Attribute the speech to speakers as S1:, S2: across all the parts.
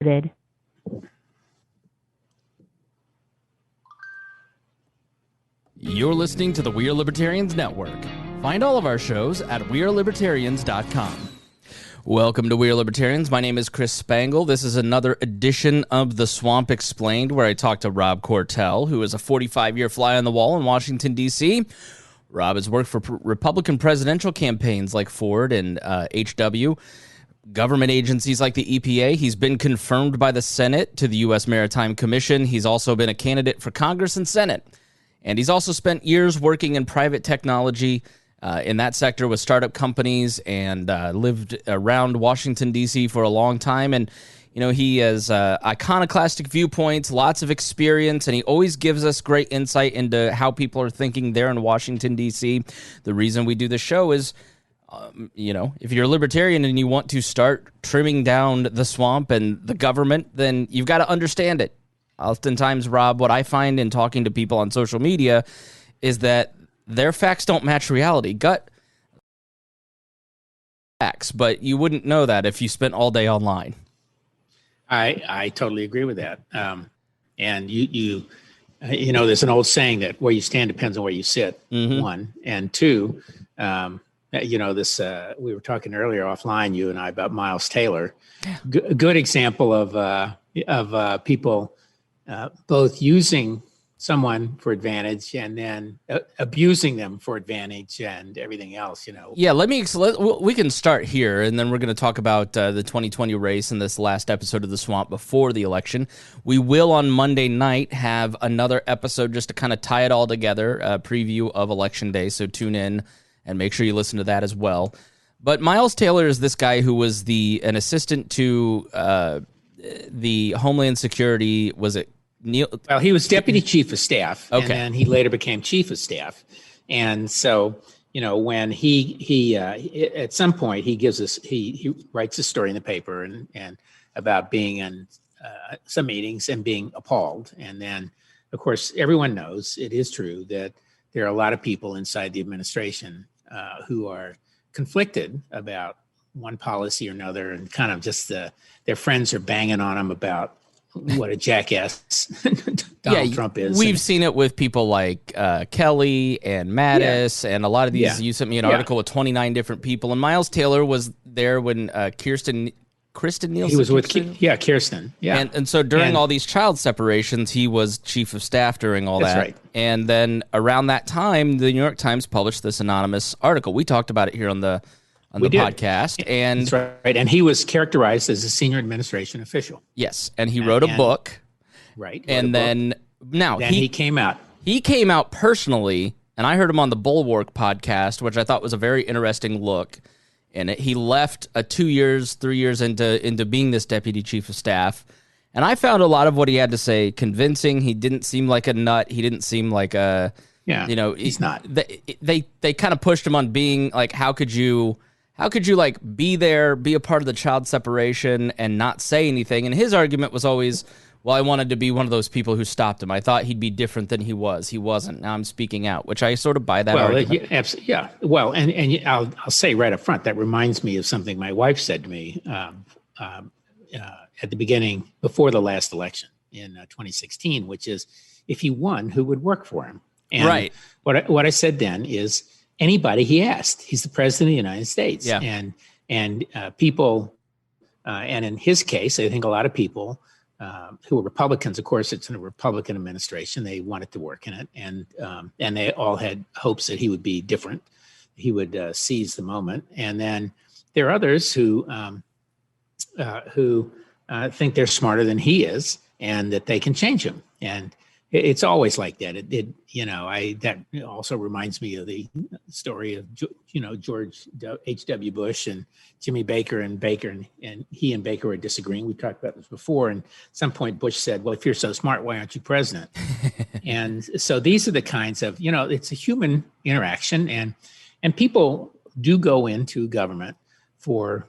S1: Did.
S2: You're listening to the We Are Libertarians Network. Find all of our shows at wearelibertarians.com. Welcome to We Are Libertarians. My name is Chris Spangle. This is another edition of The Swamp Explained, where I talk to Rob Quartel, who is a 45-year fly on the wall in Washington, D.C. Rob has worked for Republican presidential campaigns like Ford and HW, government agencies like the EPA. He's been confirmed by the Senate to the U.S. Maritime Commission. He's also been a candidate for Congress and Senate. And he's also spent years working in private technology in that sector with startup companies and lived around Washington, D.C. for a long time. And, you know, he has iconoclastic viewpoints, lots of experience, and he always gives us great insight into how people are thinking there in Washington, D.C. The reason we do the show is, you know, if you're a libertarian and you want to start trimming down the swamp and the government, then you've got to understand it. Oftentimes, Rob, what I find in talking to people on social media is that their facts don't match reality. Gut facts, but you wouldn't know that if you spent all day online.
S3: I totally agree with that. And you know, there's an old saying that where you stand depends on where you sit.
S2: Mm-hmm.
S3: One and two. You know, this we were talking earlier offline, you and I, about Miles Taylor. Good example of people both using someone for advantage and then abusing them for advantage and everything else, you know.
S2: Yeah, we can start here, and then we're going to talk about the 2020 race in this last episode of The Swamp before the election. We will, on Monday night, have another episode just to kind of tie it all together, a preview of Election Day, so tune in and make sure you listen to that as well. But Miles Taylor is this guy who was an assistant to the Homeland Security, was it Neil?
S3: Well, he was deputy chief of staff,
S2: okay.
S3: And then he later became chief of staff. And so, you know, when he at some point he gives us he writes a story in the paper and about being in some meetings and being appalled. And then, of course, everyone knows it is true that there are a lot of people inside the administration who are conflicted about one policy or another, and kind of just their friends are banging on them about what a jackass Donald Trump is.
S2: We've seen it with people like Kelly and Mattis, and a lot of these.
S3: Yeah.
S2: You sent me an article with 29 different people, and Miles Taylor was there when Kristen Nielsen.
S3: He was with Kirsten. Yeah,
S2: and so during all these child separations, he was chief of staff during all that.
S3: Right.
S2: And then around that time, the New York Times published this anonymous article. We talked about it here on the podcast. And
S3: that's right. And he was characterized as a senior administration official.
S2: Yes, and he wrote a book.
S3: Right.
S2: And then he
S3: came out.
S2: He came out personally, and I heard him on the Bulwark podcast, which I thought was a very interesting look. And he left 3 years into being this deputy chief of staff. And I found a lot of what he had to say convincing. He didn't seem like a nut. He didn't seem like a, you know,
S3: he's not.
S2: They kind of pushed him on being like, how could you like be there, be a part of the child separation and not say anything? And his argument was always, well, I wanted to be one of those people who stopped him. I thought he'd be different than he was. He wasn't. Now I'm speaking out, which I sort of buy that argument.
S3: Yeah. Well, and I'll say right up front, that reminds me of something my wife said to me at the beginning, before the last election in 2016, which is, if he won, who would work for him? And
S2: right.
S3: What I said then is anybody he asked. He's the president of the United States.
S2: Yeah.
S3: And people, and in his case, I think a lot of people who are Republicans, of course, it's in a Republican administration. They wanted to work in it, and they all had hopes that he would be different. He would seize the moment. And then there are others who think they're smarter than he is, and that they can change him. And it's always like that. That also reminds me of the story of, George H.W. Bush and Jimmy Baker and he and Baker were disagreeing. We've talked about this before. And at some point Bush said, well, if you're so smart, why aren't you president? And so these are the kinds of, it's a human interaction, and people do go into government for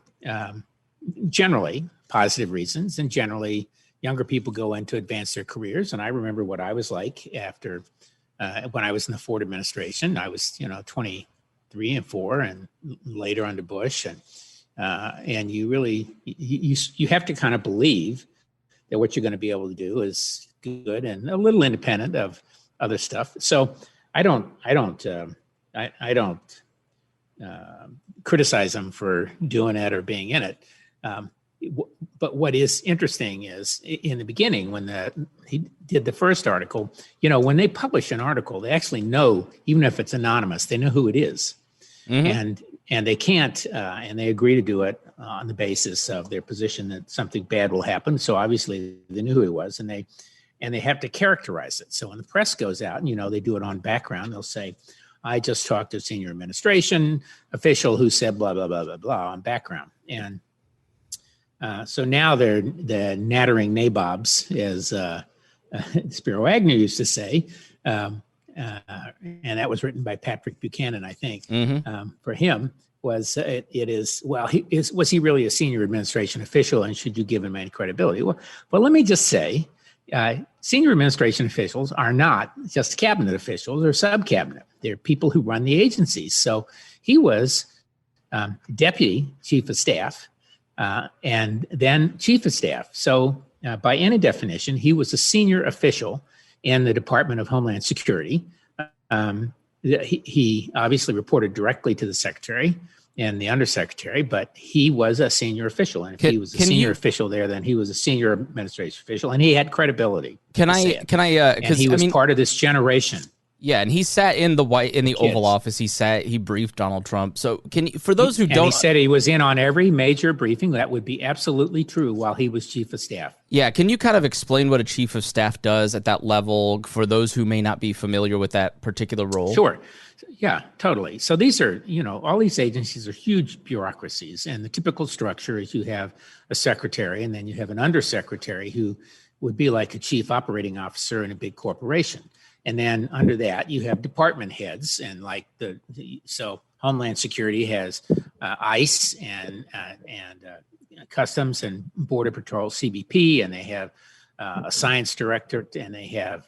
S3: generally positive reasons, and generally younger people go in to advance their careers. And I remember what I was like after when I was in the Ford administration. I was 23 and 4, and later under Bush, and you really you have to kind of believe that what you're going to be able to do is good and a little independent of other stuff. So I don't criticize him for doing it or being in it. But what is interesting is in the beginning, when he did the first article, when they publish an article, they actually know, even if it's anonymous, they know who it is. Mm-hmm. And they can't, and they agree to do it on the basis of their position that something bad will happen. So obviously they knew who he was, and they have to characterize it. So when the press goes out, they do it on background. They'll say, I just talked to a senior administration official who said blah, blah, blah, blah, blah on background. And so now they're the nattering nabobs, as Spiro Agnew used to say. And that was written by Patrick Buchanan, I think. Mm-hmm. For him, was was he really a senior administration official, and should you give him any credibility? Well, let me just say, senior administration officials are not just cabinet officials or sub-cabinet. They're people who run the agencies. So he was deputy chief of staff and then chief of staff. So by any definition, he was a senior official in the Department of Homeland Security. He obviously reported directly to the secretary and the undersecretary, but he was a senior official. And if he was a senior official there, then he was a senior administration official, and he had credibility.
S2: And he
S3: was part of this generation.
S2: Yeah, and he sat in the Oval Office. He briefed Donald Trump. So for those who don't,
S3: he said he was in on every major briefing. That would be absolutely true while he was chief of staff.
S2: Yeah, can you kind of explain what a chief of staff does at that level for those who may not be familiar with that particular role?
S3: Sure. Yeah, totally. So these are, all these agencies are huge bureaucracies, and the typical structure is you have a secretary, and then you have an undersecretary who would be like a chief operating officer in a big corporation. And then under that, you have department heads, and like so Homeland Security has ICE and Customs and Border Patrol, CBP, and they have a science director, and they have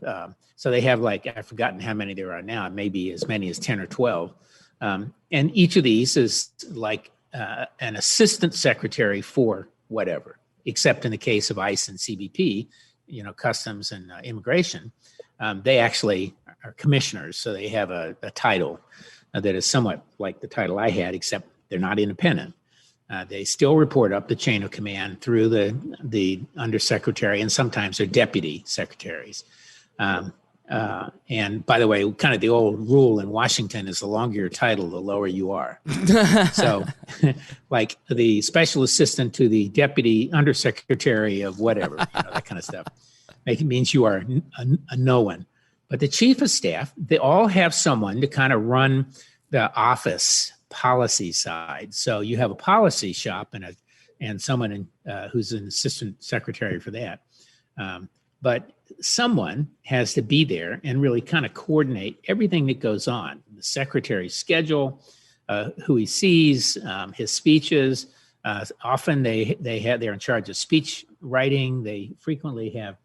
S3: they have like, I've forgotten how many there are now, maybe as many as 10 or 12. And each of these is like an assistant secretary for whatever, except in the case of ICE and CBP, Customs and Immigration. They actually are commissioners, so they have a title that is somewhat like the title I had, except they're not independent. They still report up the chain of command through the undersecretary, and sometimes they're deputy secretaries. And by the way, kind of the old rule in Washington is the longer your title, the lower you are. So like the special assistant to the deputy undersecretary of whatever, that kind of stuff. It means you are a no one. But the chief of staff, they all have someone to kind of run the office policy side. So you have a policy shop and someone who's an assistant secretary for that. But someone has to be there and really kind of coordinate everything that goes on. The secretary's schedule, who he sees, his speeches. Often they're in charge of speech writing. They frequently have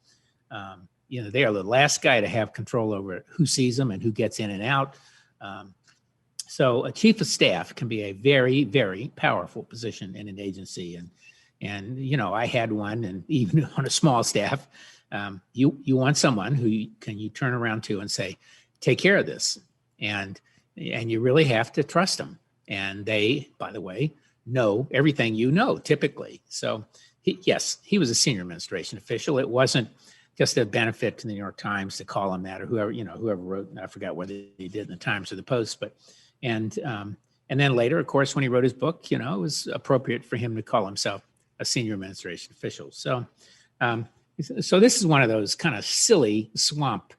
S3: they are the last guy to have control over who sees them and who gets in and out. So a chief of staff can be a very, very powerful position in an agency. And I had one, and even on a small staff, you want someone who you turn around to and say, take care of this. And you really have to trust them. And they, by the way, know everything typically. So he was a senior administration official. It wasn't just a benefit to the New York Times to call him that, or whoever wrote, I forgot whether he did in the Times or the Post, but, and then later, of course, when he wrote his book, it was appropriate for him to call himself a senior administration official. So this is one of those kind of silly swamp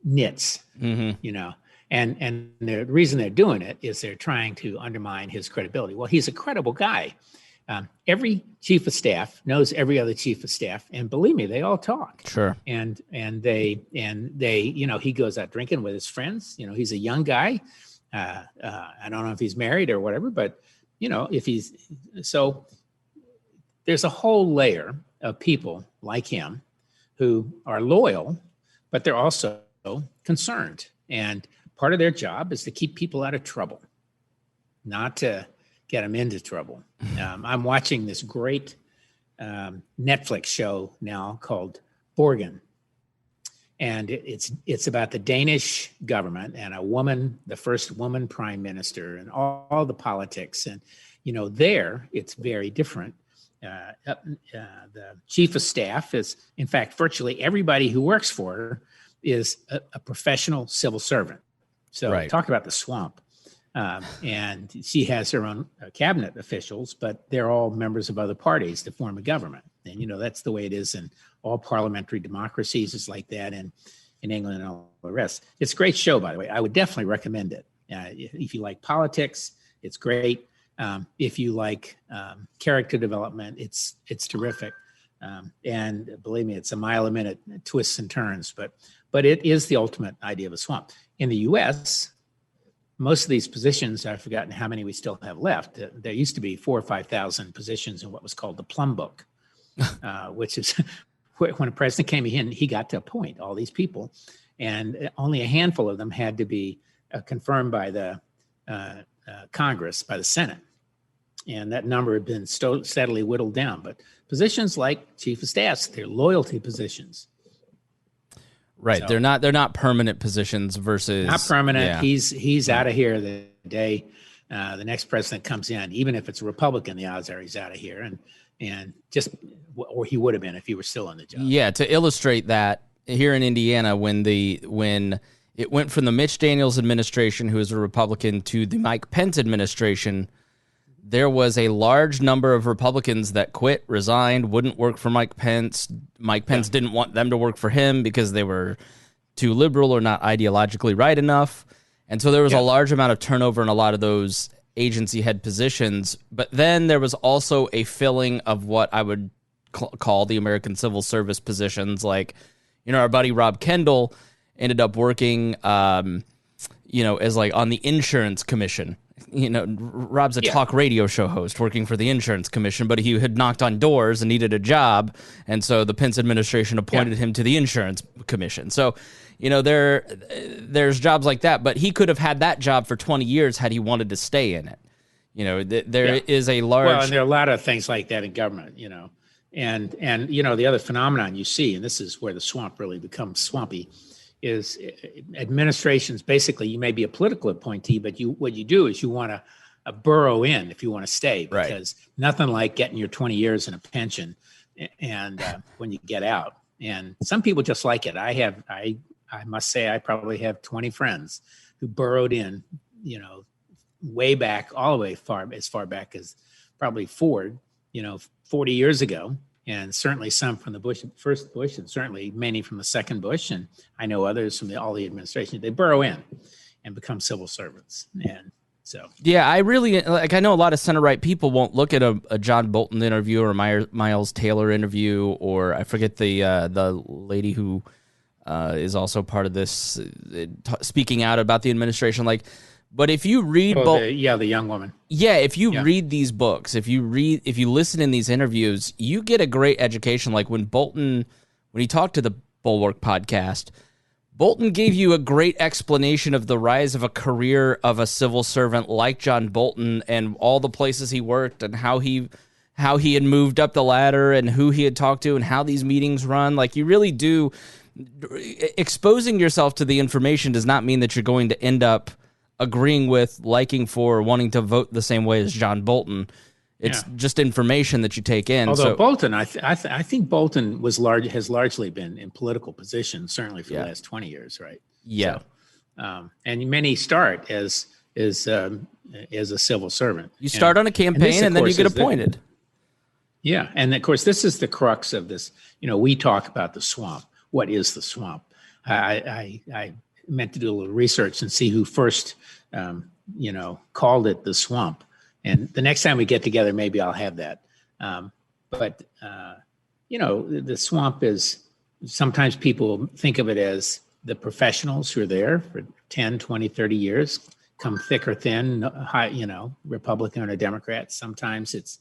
S3: nits, mm-hmm. And the reason they're doing it is they're trying to undermine his credibility. Well, he's a credible guy. Every chief of staff knows every other chief of staff, and believe me, they all talk.
S2: Sure.
S3: And they he goes out drinking with his friends. He's a young guy. I don't know if he's married or whatever, but so there's a whole layer of people like him who are loyal, but they're also concerned. And part of their job is to keep people out of trouble, not to get them into trouble. I'm watching this great Netflix show now called Borgen. And it's about the Danish government and a woman, the first woman prime minister, and all the politics. And, there it's very different. The chief of staff is, in fact, virtually everybody who works for her is a professional civil servant. So
S2: Right.
S3: Talk about the swamp. And she has her own cabinet officials, but they're all members of other parties to form a government. And, that's the way it is in all parliamentary democracies. It's like that in England and all the rest. It's a great show, by the way. I would definitely recommend it. If you like politics, it's great. If you like character development, it's terrific. And believe me, it's a mile a minute twists and turns, but it is the ultimate idea of a swamp. In the U.S., most of these positions, I've forgotten how many we still have left. There used to be 4,000 or 5,000 positions in what was called the Plum Book, which is when a president came in, he got to appoint all these people, and only a handful of them had to be confirmed by the Congress, by the Senate. And that number had been steadily whittled down. But positions like chief of staffs, they're loyalty positions.
S2: Right.
S3: So,
S2: they're not permanent positions versus
S3: not permanent.
S2: Yeah.
S3: He's out of here the day the next president comes in. Even if it's a Republican, the odds are he's out of here, and just, or he would have been if he were still on the job.
S2: Yeah. To illustrate that, here in Indiana, when it went from the Mitch Daniels administration, who was a Republican, to the Mike Pence administration, there was a large number of Republicans that quit, resigned, wouldn't work for Mike Pence. Mike Pence didn't want them to work for him because they were too liberal or not ideologically right enough. And so there was a large amount of turnover in a lot of those agency head positions. But then there was also a filling of what I would call the American civil service positions. Like, our buddy Rob Kendall ended up working, as like on the insurance commission. Rob's a talk radio show host working for the insurance commission, but he had knocked on doors and needed a job. And so the Pence administration appointed him to the insurance commission. So, there's jobs like that, but he could have had that job for 20 years had he wanted to stay in it. There is a large...
S3: Well, and there are a lot of things like that in government, and the other phenomenon you see, and this is where the swamp really becomes swampy, is administrations. Basically, you may be a political appointee, but what you do is you want to burrow in if you want to stay, because nothing like getting your 20 years in a pension and when you get out. And some people just like it. I must say, I probably have 20 friends who burrowed in, way back, all the way as far back as probably Ford, 40 years ago. And certainly some from the first Bush, and certainly many from the second Bush. And I know others from all the administration. They burrow in and become civil servants. And so. Yeah,
S2: I know a lot of center-right people won't look at a John Bolton interview or Miles Taylor interview, or I forget the lady who is also part of this, speaking out about the administration. But if you read
S3: the young woman.
S2: Yeah, if you read these books, if you listen in these interviews, you get a great education. Like when he talked to the Bulwark podcast, Bolton gave you a great explanation of the rise of a career of a civil servant like John Bolton and all the places he worked and how he had moved up the ladder and who he had talked to and how these meetings run. Like, you really do. Exposing yourself to the information does not mean that you're going to end up agreeing with, liking for, or wanting to vote the same way as John Bolton. It's just information that you take in.
S3: Although Bolton, I think Bolton has largely been in political positions, certainly for the last 20 years, right?
S2: Yeah.
S3: So, and many start as a civil servant.
S2: You start on a campaign and then you get appointed.
S3: And of course, this is the crux of this. We talk about the swamp. What is the swamp? I meant to do a little research and see who first, called it the swamp. And the next time we get together, maybe I'll have that. But the swamp is, sometimes people think of it as the professionals who are there for 10, 20, 30 years, come thick or thin, Republican or Democrat. Sometimes it's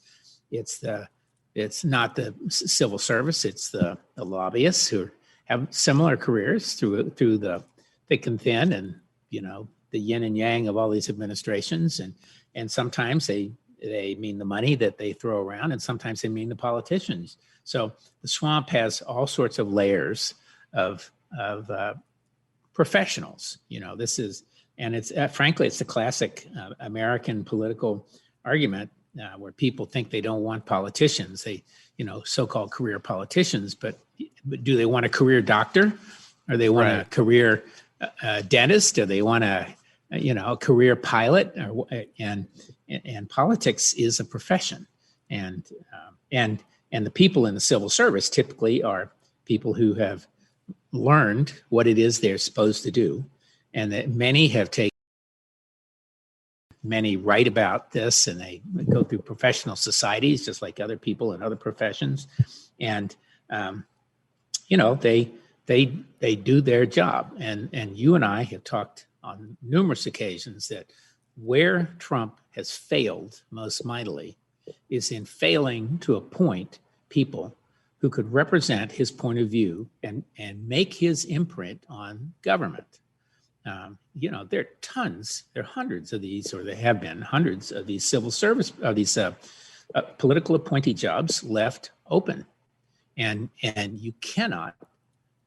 S3: not the civil service, it's the lobbyists who have similar careers through the thick and thin, and the yin and yang of all these administrations, and sometimes they mean the money that they throw around, and sometimes they mean the politicians. So the swamp has all sorts of layers of professionals. This is, and it's frankly, it's the classic American political argument where people think they don't want politicians. They, so-called career politicians, but do they want a career doctor, or they want a career dentist, or they want a career pilot, and politics is a profession, and the people in the civil service typically are people who have learned what it is they're supposed to do, and that many write about this, and they go through professional societies just like other people in other professions, and they do their job, and you and I have talked on numerous occasions that where Trump has failed most mightily is in failing to appoint people who could represent his point of view and make his imprint on government. There are hundreds of these, or there have been hundreds of these civil service, these political appointee jobs left open. And you cannot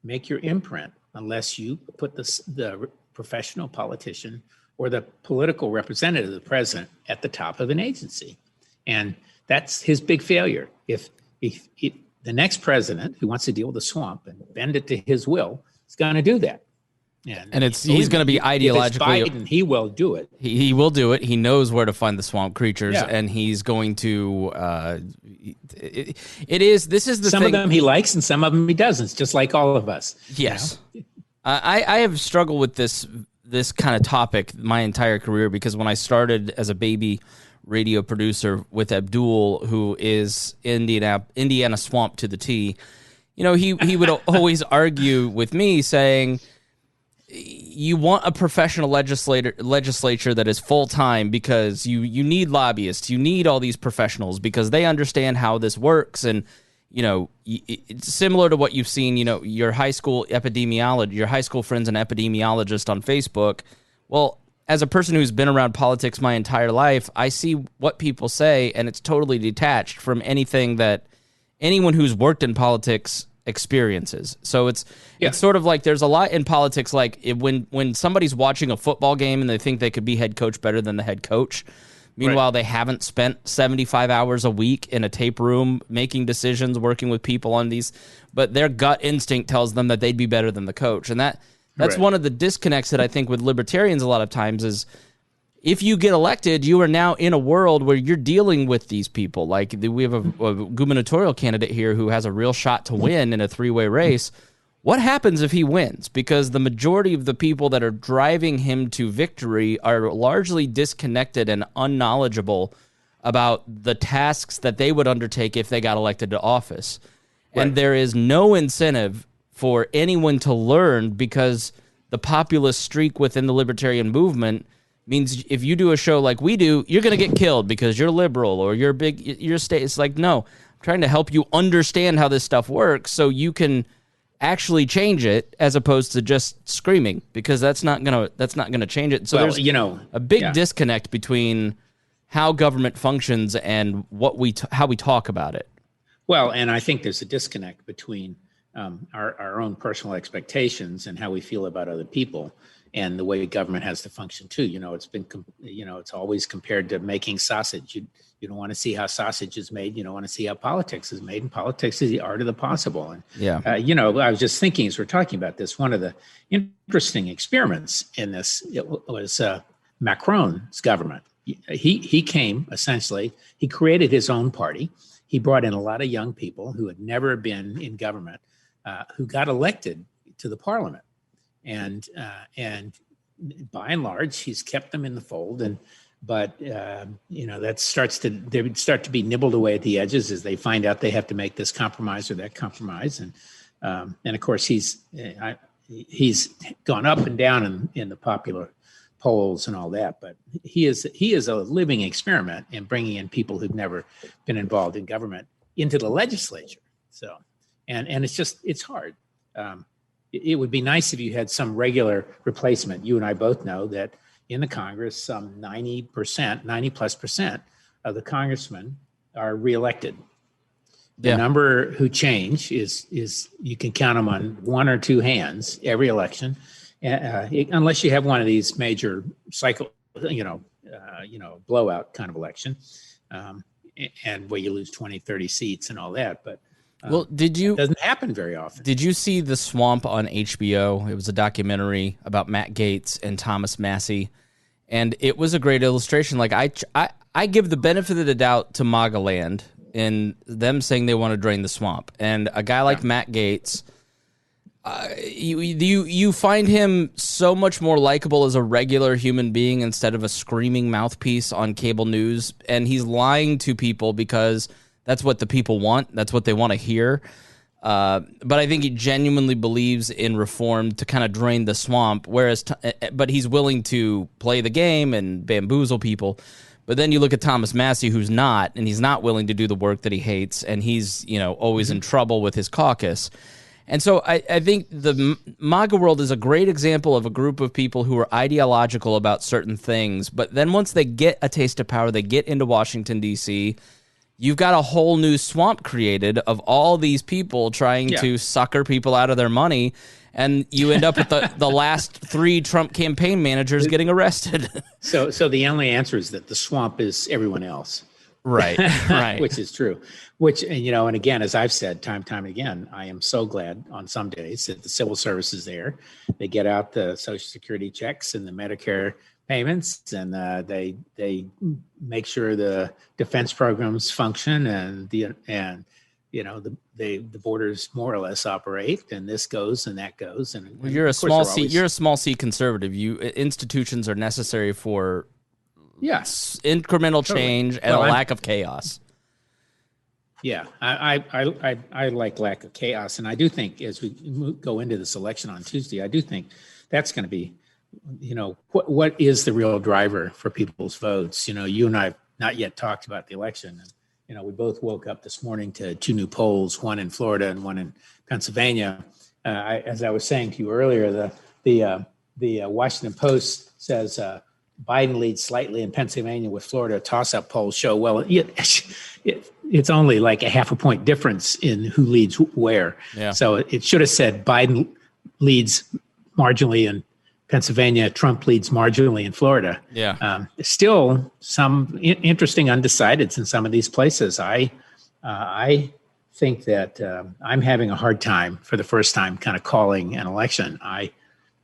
S3: make your imprint unless you put the professional politician or the political representative of the president at the top of an agency. And that's his big failure. If the next president who wants to deal with the swamp and bend it to his will is going to do that.
S2: And he's going to be ideologically.
S3: If it's Biden, he will do it.
S2: He will do it. He knows where to find the swamp creatures, and he's going to. This is the
S3: some
S2: thing.
S3: Of them he likes, and some of them he doesn't. It's just like all of us.
S2: Yes, I have struggled with this kind of topic my entire career, because when I started as a baby radio producer with Abdul, who is Indiana swamp to the T, he would always argue with me saying, you want a professional legislature that is full-time, because you need lobbyists, you need all these professionals because they understand how this works. And it's similar to what you've seen, your high school epidemiologist, your high school friend's an epidemiologist on Facebook. Well, as a person who's been around politics my entire life, I see what people say, and it's totally detached from anything that anyone who's worked in politics experiences. So it's sort of like there's a lot in politics, like when somebody's watching a football game and they think they could be head coach better than the head coach. Meanwhile, they haven't spent 75 hours a week in a tape room making decisions, working with people on these, but their gut instinct tells them that they'd be better than the coach. And that's one of the disconnects that I think with libertarians a lot of times is, if you get elected, you are now in a world where you're dealing with these people. Like we have a gubernatorial candidate here who has a real shot to win in a three-way race. What happens if he wins? Because the majority of the people that are driving him to victory are largely disconnected and unknowledgeable about the tasks that they would undertake if they got elected to office. Right. And there is no incentive for anyone to learn, because the populist streak within the libertarian movement means if you do a show like we do, you're going to get killed because you're liberal or you're state. It's like, no, I'm trying to help you understand how this stuff works so you can actually change it, as opposed to just screaming, because that's not gonna change it. So there's a big disconnect between how government functions and how we talk about it.
S3: Well, and I think there's a disconnect between our own personal expectations and how we feel about other people, and the way government has to function too. It's always compared to making sausage. You don't want to see how sausage is made. You don't want to see how politics is made. And politics is the art of the possible. And I was just thinking as we're talking about this, one of the interesting experiments in this was Macron's government. He came essentially. He created his own party. He brought in a lot of young people who had never been in government, who got elected to the parliament. And by and large, he's kept them in the fold. But that starts to be nibbled away at the edges as they find out they have to make this compromise or that compromise. And of course, he's gone up and down in the popular polls and all that. But he is a living experiment in bringing in people who've never been involved in government into the legislature. So, and it's hard. It would be nice if you had some regular replacement. You and I both know that in the Congress, some 90%+ of the congressmen are reelected. The
S2: Yeah.
S3: number who change is you can count them on one or two hands every election, unless you have one of these major cycle, blowout kind of election, and where you lose 20, 30 seats and all that. But
S2: well,
S3: it doesn't happen very often.
S2: Did you see The Swamp on HBO? It was a documentary about Matt Gaetz and Thomas Massie, and it was a great illustration. Like I give the benefit of the doubt to MAGA land in them saying they want to drain the swamp, and a guy like Matt Gaetz, you find him so much more likable as a regular human being instead of a screaming mouthpiece on cable news, and he's lying to people because that's what the people want. That's what they want to hear. But I think he genuinely believes in reform to kind of drain the swamp, but he's willing to play the game and bamboozle people. But then you look at Thomas Massie, who's not, and he's not willing to do the work that he hates, and he's always in trouble with his caucus. And so I think the MAGA world is a great example of a group of people who are ideological about certain things, but then once they get a taste of power, they get into Washington, D.C., you've got a whole new swamp created of all these people trying to sucker people out of their money, and you end up with the last 3 Trump campaign managers getting arrested.
S3: So the only answer is that the swamp is everyone else.
S2: Right, right.
S3: Which is true. And again, as I've said time and again, I am so glad on some days that the civil service is there. They get out the Social Security checks and the Medicare payments, and they make sure the defense programs function, and the borders more or less operate, and this goes and that goes. And
S2: you're a small C conservative. Institutions are necessary for incremental change and a lack of chaos.
S3: Yeah, I like lack of chaos, and I do think as we go into this election on Tuesday, I do think that's going to be, what is the real driver for people's votes? You and I have not yet talked about the election, and we both woke up this morning to 2 new polls, one in Florida and one in Pennsylvania. As I was saying to you earlier, the Washington Post says Biden leads slightly in Pennsylvania, with Florida toss-up polls show, well, it's only like a half a point difference in who leads where. Yeah. So it should have said Biden leads marginally in Pennsylvania, Trump leads marginally in Florida.
S2: Yeah.
S3: Still some interesting undecideds in some of these places. I think that I'm having a hard time for the first time kind of calling an election.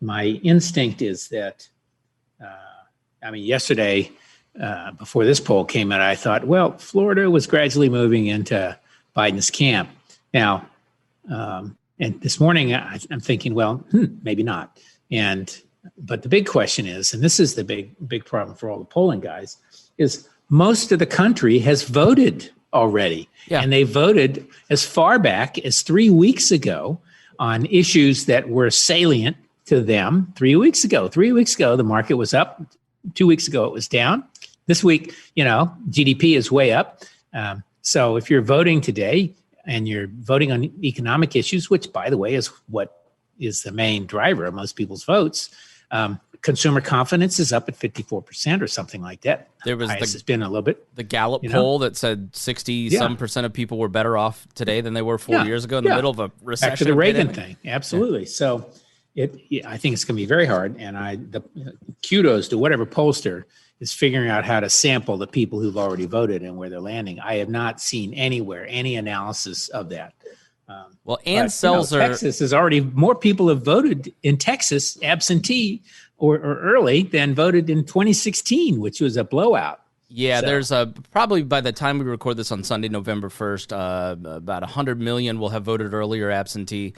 S3: My instinct is that, yesterday, before this poll came out, I thought, well, Florida was gradually moving into Biden's camp. Now, and this morning I'm thinking, well, maybe not. But the big question is, and this is the big problem for all the polling guys, is most of the country has voted already. Yeah. And they voted as far back as 3 weeks ago on issues that were salient to them 3 weeks ago. 3 weeks ago, the market was up. 2 weeks ago, it was down. This week, GDP is way up. So if you're voting today and you're voting on economic issues, which, by the way, is what is the main driver of most people's votes, consumer confidence is up at 54% or something like that. It's been a little bit.
S2: The Gallup poll that said 60% of people were better off today than they were 4 years ago in the middle of a recession.
S3: Back to the Reagan thing. Absolutely. Yeah. So I think it's going to be very hard. And kudos to whatever pollster is figuring out how to sample the people who've already voted and where they're landing. I have not seen anywhere any analysis of that.
S2: Ann Selzer,
S3: Texas is already more people have voted in Texas absentee or early than voted in 2016, which was a blowout.
S2: Yeah, so there's probably by the time we record this on Sunday, November 1st, about 100 million will have voted early or absentee.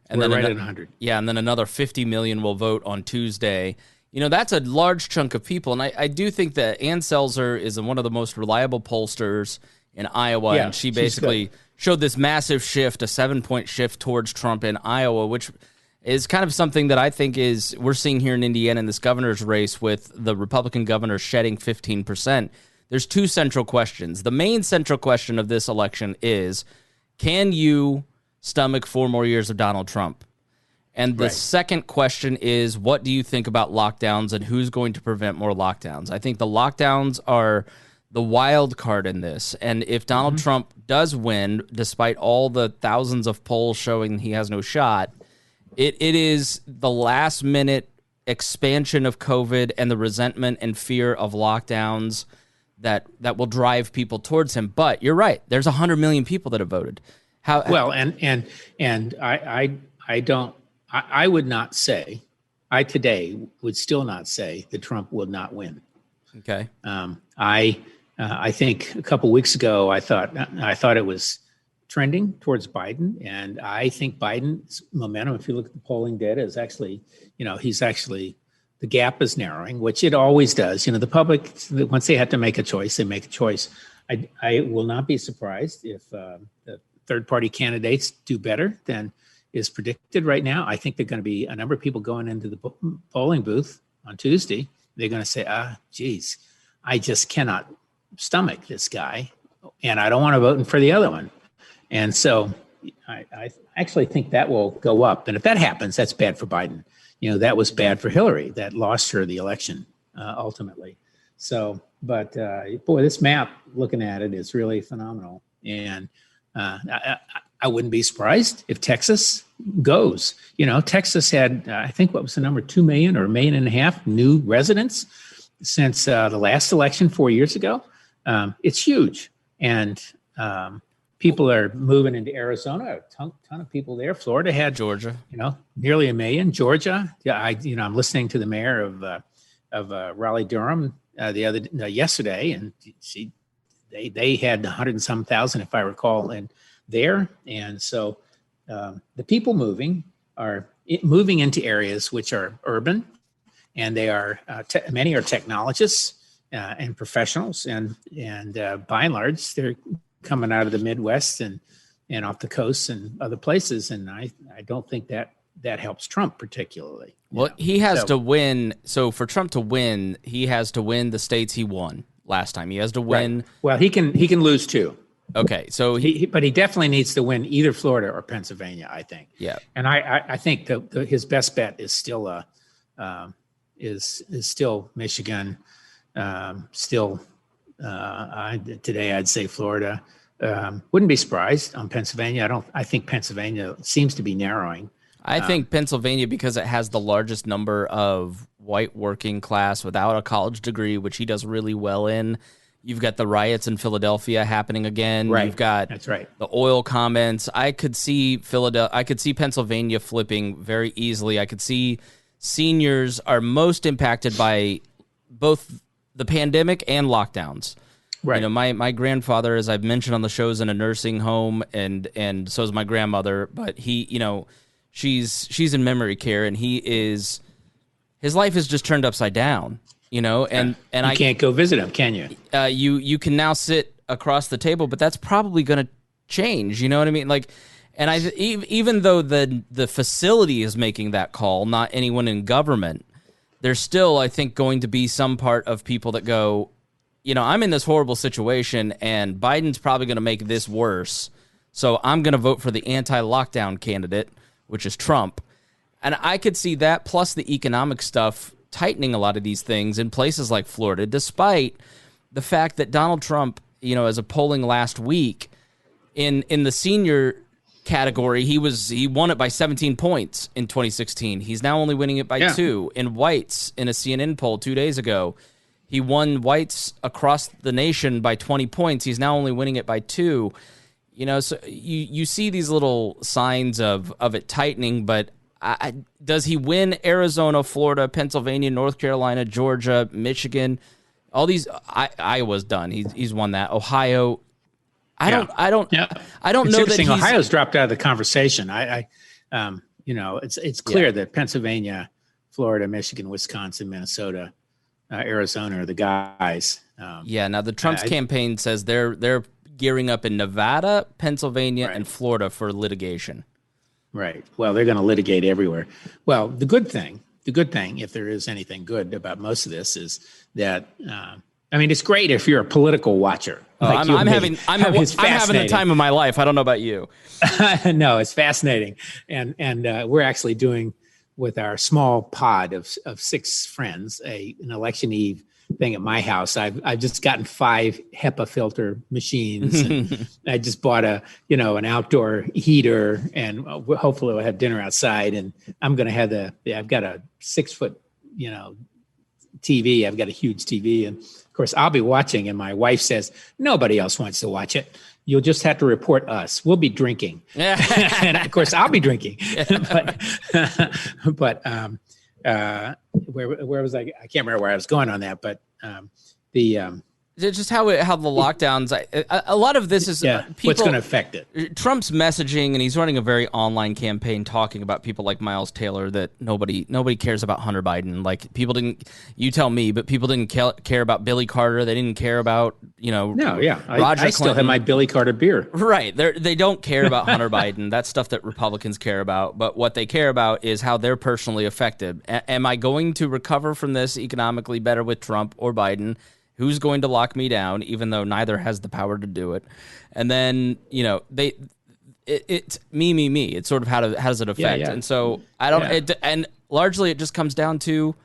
S2: And
S3: We're
S2: then
S3: right at 100.
S2: Yeah, and then another 50 million will vote on Tuesday. That's a large chunk of people. And I do think that Ann Selzer is one of the most reliable pollsters in Iowa. Yeah, and she basically showed this massive shift, a 7-point shift towards Trump in Iowa, which is kind of something that I think we're seeing here in Indiana in this governor's race with the Republican governor shedding 15%. There's 2 central questions. The main central question of this election is, can you stomach 4 more years of Donald Trump? And the second question is, what do you think about lockdowns and who's going to prevent more lockdowns? I think the lockdowns are the wild card in this. And if Donald Trump does win, despite all the thousands of polls showing he has no shot, it is the last minute expansion of COVID and the resentment and fear of lockdowns that will drive people towards him. But you're right. There's 100 million people that have voted.
S3: Well, and I don't. I would not say. I today would still not say that Trump will not win.
S2: Okay.
S3: I think a couple weeks ago I thought it was trending towards Biden, and I think Biden's momentum, if you look at the polling data, is actually, the gap is narrowing, which it always does. The public, once they have to make a choice, they make a choice. I will not be surprised if the third-party candidates do better than is predicted right now. I think there are going to be a number of people going into the polling booth on Tuesday. They're going to say, geez, I just cannot stomach this guy, and I don't want to vote for the other one. And so I actually think that will go up. And if that happens, that's bad for Biden. That was bad for Hillary. That lost her the election ultimately. So, but boy, this map, looking at it, is really phenomenal. And I wouldn't be surprised if Texas goes. Texas had, I think, what was the number, 2 million or 1.5 million new residents since the last election 4 years ago. It's huge. And people are moving into Arizona, a ton of people there. Florida had
S2: Georgia,
S3: nearly 1 million. Georgia, I'm listening to the mayor of Raleigh-Durham yesterday, and they had 100 and some thousand, if I recall, and there. And so the people moving are moving into areas which are urban, and they are many are technologists and professionals, and by and large they're coming out of the Midwest and off the coast and other places. And I don't think that helps Trump particularly.
S2: Well, he has to win. So for Trump to win, he has to win the states he won last time. He has to win.
S3: Right. Well, he can lose too.
S2: Okay, so
S3: but he definitely needs to win either Florida or Pennsylvania, I think.
S2: Yeah,
S3: and I think his best bet is still still Michigan. Today I'd say Florida. Wouldn't be surprised on Pennsylvania. I think Pennsylvania seems to be narrowing.
S2: I think Pennsylvania, because it has the largest number of white working class without a college degree, which he does really well in. You've got the riots in Philadelphia happening again.
S3: Right.
S2: You've got
S3: That's right.
S2: the oil comments. I could see Pennsylvania flipping very easily. I could see seniors are most impacted by both the pandemic and lockdowns.
S3: Right.
S2: My grandfather, as I've mentioned on the shows, in a nursing home, and so is my grandmother. But she's in memory care, and his life is just turned upside down. And
S3: you can't go visit him, can you?
S2: You can now sit across the table, but that's probably going to change. You know what I mean? And even though the facility is making that call, not anyone in government, there's still, I think, going to be some part of people that go, I'm in this horrible situation, and Biden's probably going to make this worse, so I'm going to vote for the anti-lockdown candidate, which is Trump. And I could see that, plus the economic stuff, tightening a lot of these things in places like Florida, despite the fact that Donald Trump, as a polling last week, in the senior category, he won it by 17 points in 2016. He's now only winning it by 2. In whites, in a CNN poll 2 days ago, he won whites across the nation by 20 points. He's now only winning it by 2. So you see these little signs of it tightening, but does he win Arizona, Florida, Pennsylvania, North Carolina, Georgia, Michigan? All these, Iowa's done. He's won that. Ohio. I don't know that
S3: Ohio's dropped out of the conversation. It's clear that Pennsylvania, Florida, Michigan, Wisconsin, Minnesota, Arizona are the guys.
S2: Now the Trump's campaign says they're gearing up in Nevada, Pennsylvania, and Florida for litigation.
S3: Right. Well, they're going to litigate everywhere. Well, the good thing, if there is anything good about most of this, is that it's great if you're a political watcher.
S2: I'm having the time of my life. I don't know about you.
S3: No, it's fascinating, and we're actually doing, with our small pod of 6 friends, an election eve thing at my house. I've just gotten 5 HEPA filter machines. And I just bought an outdoor heater, and hopefully we'll have dinner outside. And I'm going to have I've got a 6-foot, TV. I've got a huge TV, and of course I'll be watching. And my wife says nobody else wants to watch it. You'll just have to report us. We'll be drinking, and of course I'll be drinking. but where was I? I can't remember where I was going on that. But
S2: just how the lockdowns. A lot of this is people,
S3: what's going to affect it.
S2: Trump's messaging, and he's running a very online campaign talking about people like Miles Taylor that nobody cares about Hunter Biden. Like people didn't. You tell me, but people didn't care about Billy Carter. They didn't care about
S3: No, yeah.
S2: Roger
S3: I still have my Billy Carter beer.
S2: Right. They don't care about Hunter Biden. That's stuff that Republicans care about. But what they care about is how they're personally affected. Am I going to recover from this economically better with Trump or Biden? Who's going to lock me down, even though neither has the power to do it? And then, it's me. It's sort of how does it affect?
S3: Yeah.
S2: And so I don't, and largely it just comes down to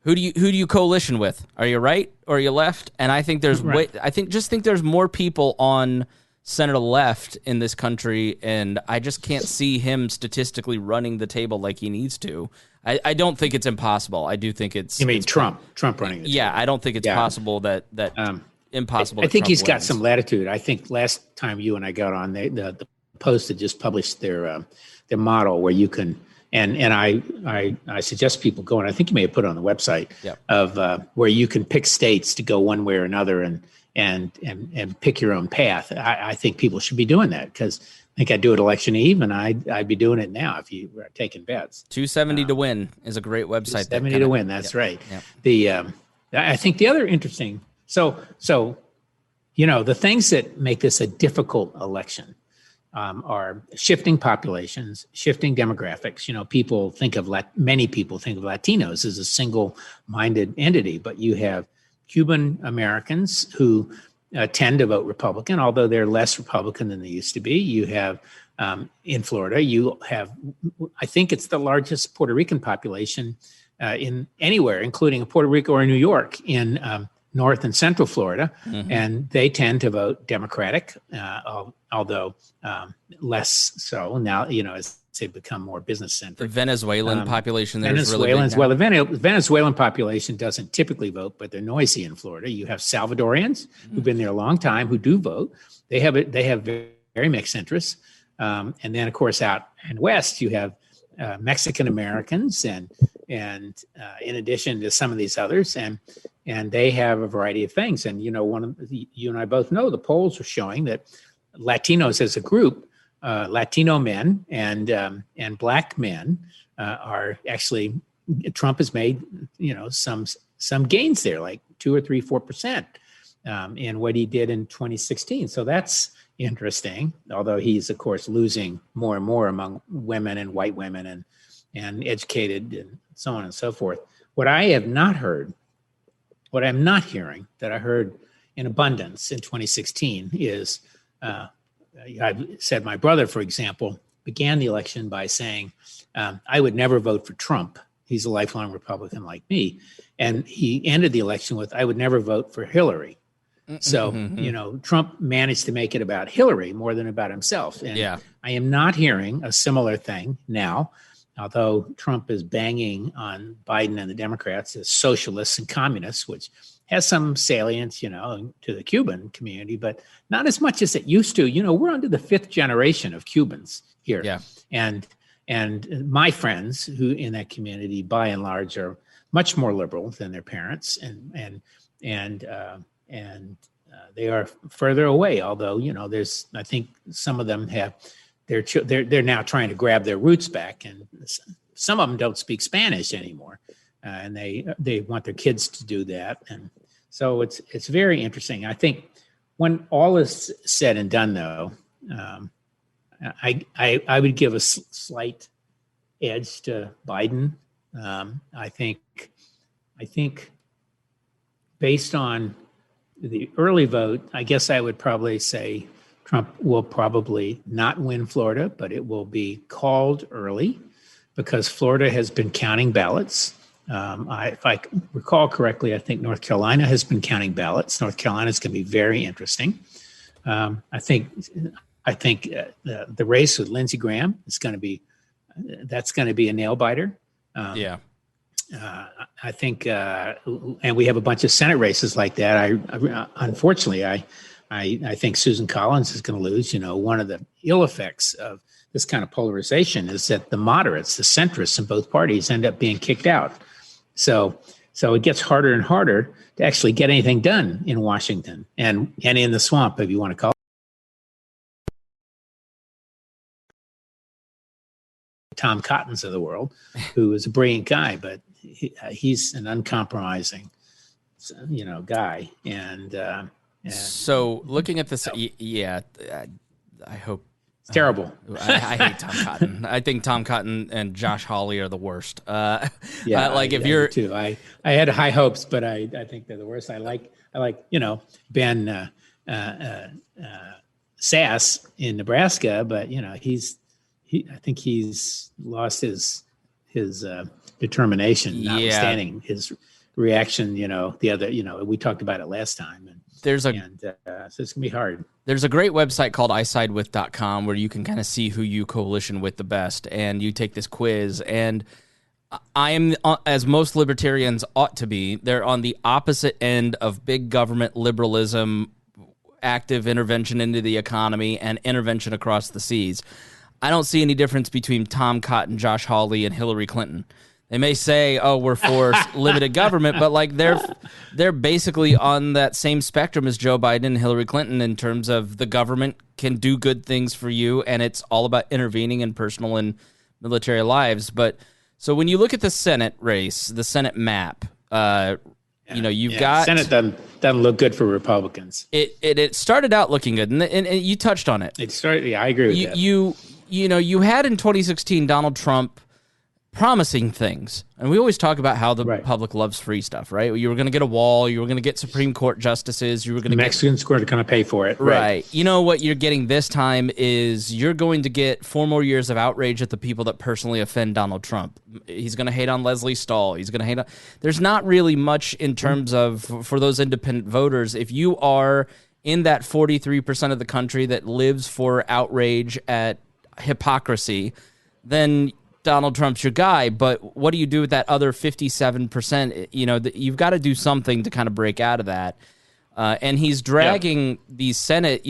S2: who do you coalition with? Are you right or are you left? And I think there's I think there's more people on center left in this country, and I just can't see him statistically running the table like he needs to. I don't think it's impossible. I do think it's...
S3: You mean Trump running the table.
S2: Yeah, I don't think it's possible that impossible.
S3: I think he's got some latitude. I think last time you and I got on, the Post had just published their model where you can... And I suggest people go, and I think you may have put it on the website, of where you can pick states to go one way or another and pick your own path. I think people should be doing that, because I think I'd do it election eve, and I'd be doing it now if you were taking bets.
S2: 270 to win is a great website.
S3: 270 to win. That's right.
S2: Yep.
S3: I think the other interesting. So the things that make this a difficult election are shifting populations, shifting demographics. Many people think of Latinos as a single-minded entity, but you have Cuban Americans who tend to vote Republican, although they're less Republican than they used to be. You have in Florida, you have, I think it's the largest Puerto Rican population in anywhere, including Puerto Rico or New York, in North and Central Florida, and they tend to vote Democratic, although less so now. As they become more business centric.
S2: The Venezuelan population there is really big
S3: now. The Venezuelan population doesn't typically vote, but they're noisy in Florida. You have Salvadorians who've been there a long time who do vote. They have very mixed interests, and then of course out and west you have Mexican Americans and in addition to some of these others, and they have a variety of things. And you and I both know the polls are showing that Latinos as a group, Latino men and Black men are actually, Trump has made some gains there, like 2 or 3, 4% in what he did in 2016. So that's interesting. Although he's of course losing more and more among women and white women and educated and so on and so forth. What I'm not hearing that I heard in abundance in 2016 is. I've said my brother, for example, began the election by saying, I would never vote for Trump. He's a lifelong Republican like me. And he ended the election with, I would never vote for Hillary. So, Trump managed to make it about Hillary more than about himself. And I am not hearing a similar thing now, although Trump is banging on Biden and the Democrats as socialists and communists, which has some salience, to the Cuban community, but not as much as it used to. We're under the 5th generation of Cubans here. Yeah. And my friends who in that community, by and large, are much more liberal than their parents, and they are further away. Although, I think some of them have they're now trying to grab their roots back, and some of them don't speak Spanish anymore. And they want their kids to do that, and so it's very interesting. I think when all is said and done, though, I would give a slight edge to Biden. I think based on the early vote, I guess I would probably say Trump will probably not win Florida, but it will be called early because Florida has been counting ballots. If I recall correctly, I think North Carolina has been counting ballots. North Carolina is going to be very interesting. I think the race with Lindsey Graham is going to be a nail biter.
S2: Yeah.
S3: I think, and we have a bunch of Senate races like that. Unfortunately, I think Susan Collins is going to lose. One of the ill effects of this kind of polarization is that the moderates, the centrists in both parties, end up being kicked out. So it gets harder and harder to actually get anything done in Washington and in the swamp, if you want to call it. Tom Cottons of the world, who is a brilliant guy, but he's an uncompromising, guy. And
S2: so looking at this, I hope
S3: it's terrible.
S2: I hate Tom Cotton. I think Tom Cotton and Josh Hawley are the worst.
S3: If you're too, I had high hopes, but I think they're the worst. I like Ben Sass in Nebraska, but I think he's lost his determination, notwithstanding his reaction. The other, we talked about it last time, so it's gonna be hard.
S2: There's a great website called isidewith.com where you can kind of see who you coalition with the best, and you take this quiz. And I am, as most libertarians ought to be, they're on the opposite end of big government liberalism, active intervention into the economy, and intervention across the seas. I don't see any difference between Tom Cotton, Josh Hawley, and Hillary Clinton. They may say, "Oh, we're for limited government," but they're basically on that same spectrum as Joe Biden and Hillary Clinton in terms of the government can do good things for you, and it's all about intervening in personal and military lives. But so when you look at the Senate race, the Senate map, you've got
S3: Senate doesn't look good for Republicans.
S2: It started out looking good, and you touched on it.
S3: It started. Yeah, I agree with that.
S2: You had in 2016 Donald Trump promising things, and we always talk about how the public loves free stuff, right? You were going to get a wall, you were going to get Supreme Court justices, you were going to
S3: Mexicans were going to pay for it,
S2: right? You know what you're getting this time is you're going to get 4 more years of outrage at the people that personally offend Donald Trump. He's going to hate on Leslie Stahl. He's going to hate on. There's not really much in terms of for those independent voters. If you are in that 43% of the country that lives for outrage at hypocrisy, then Donald Trump's your guy. But what do you do with that other 57%? You've got to do something to kind of break out of that. And he's dragging the Senate.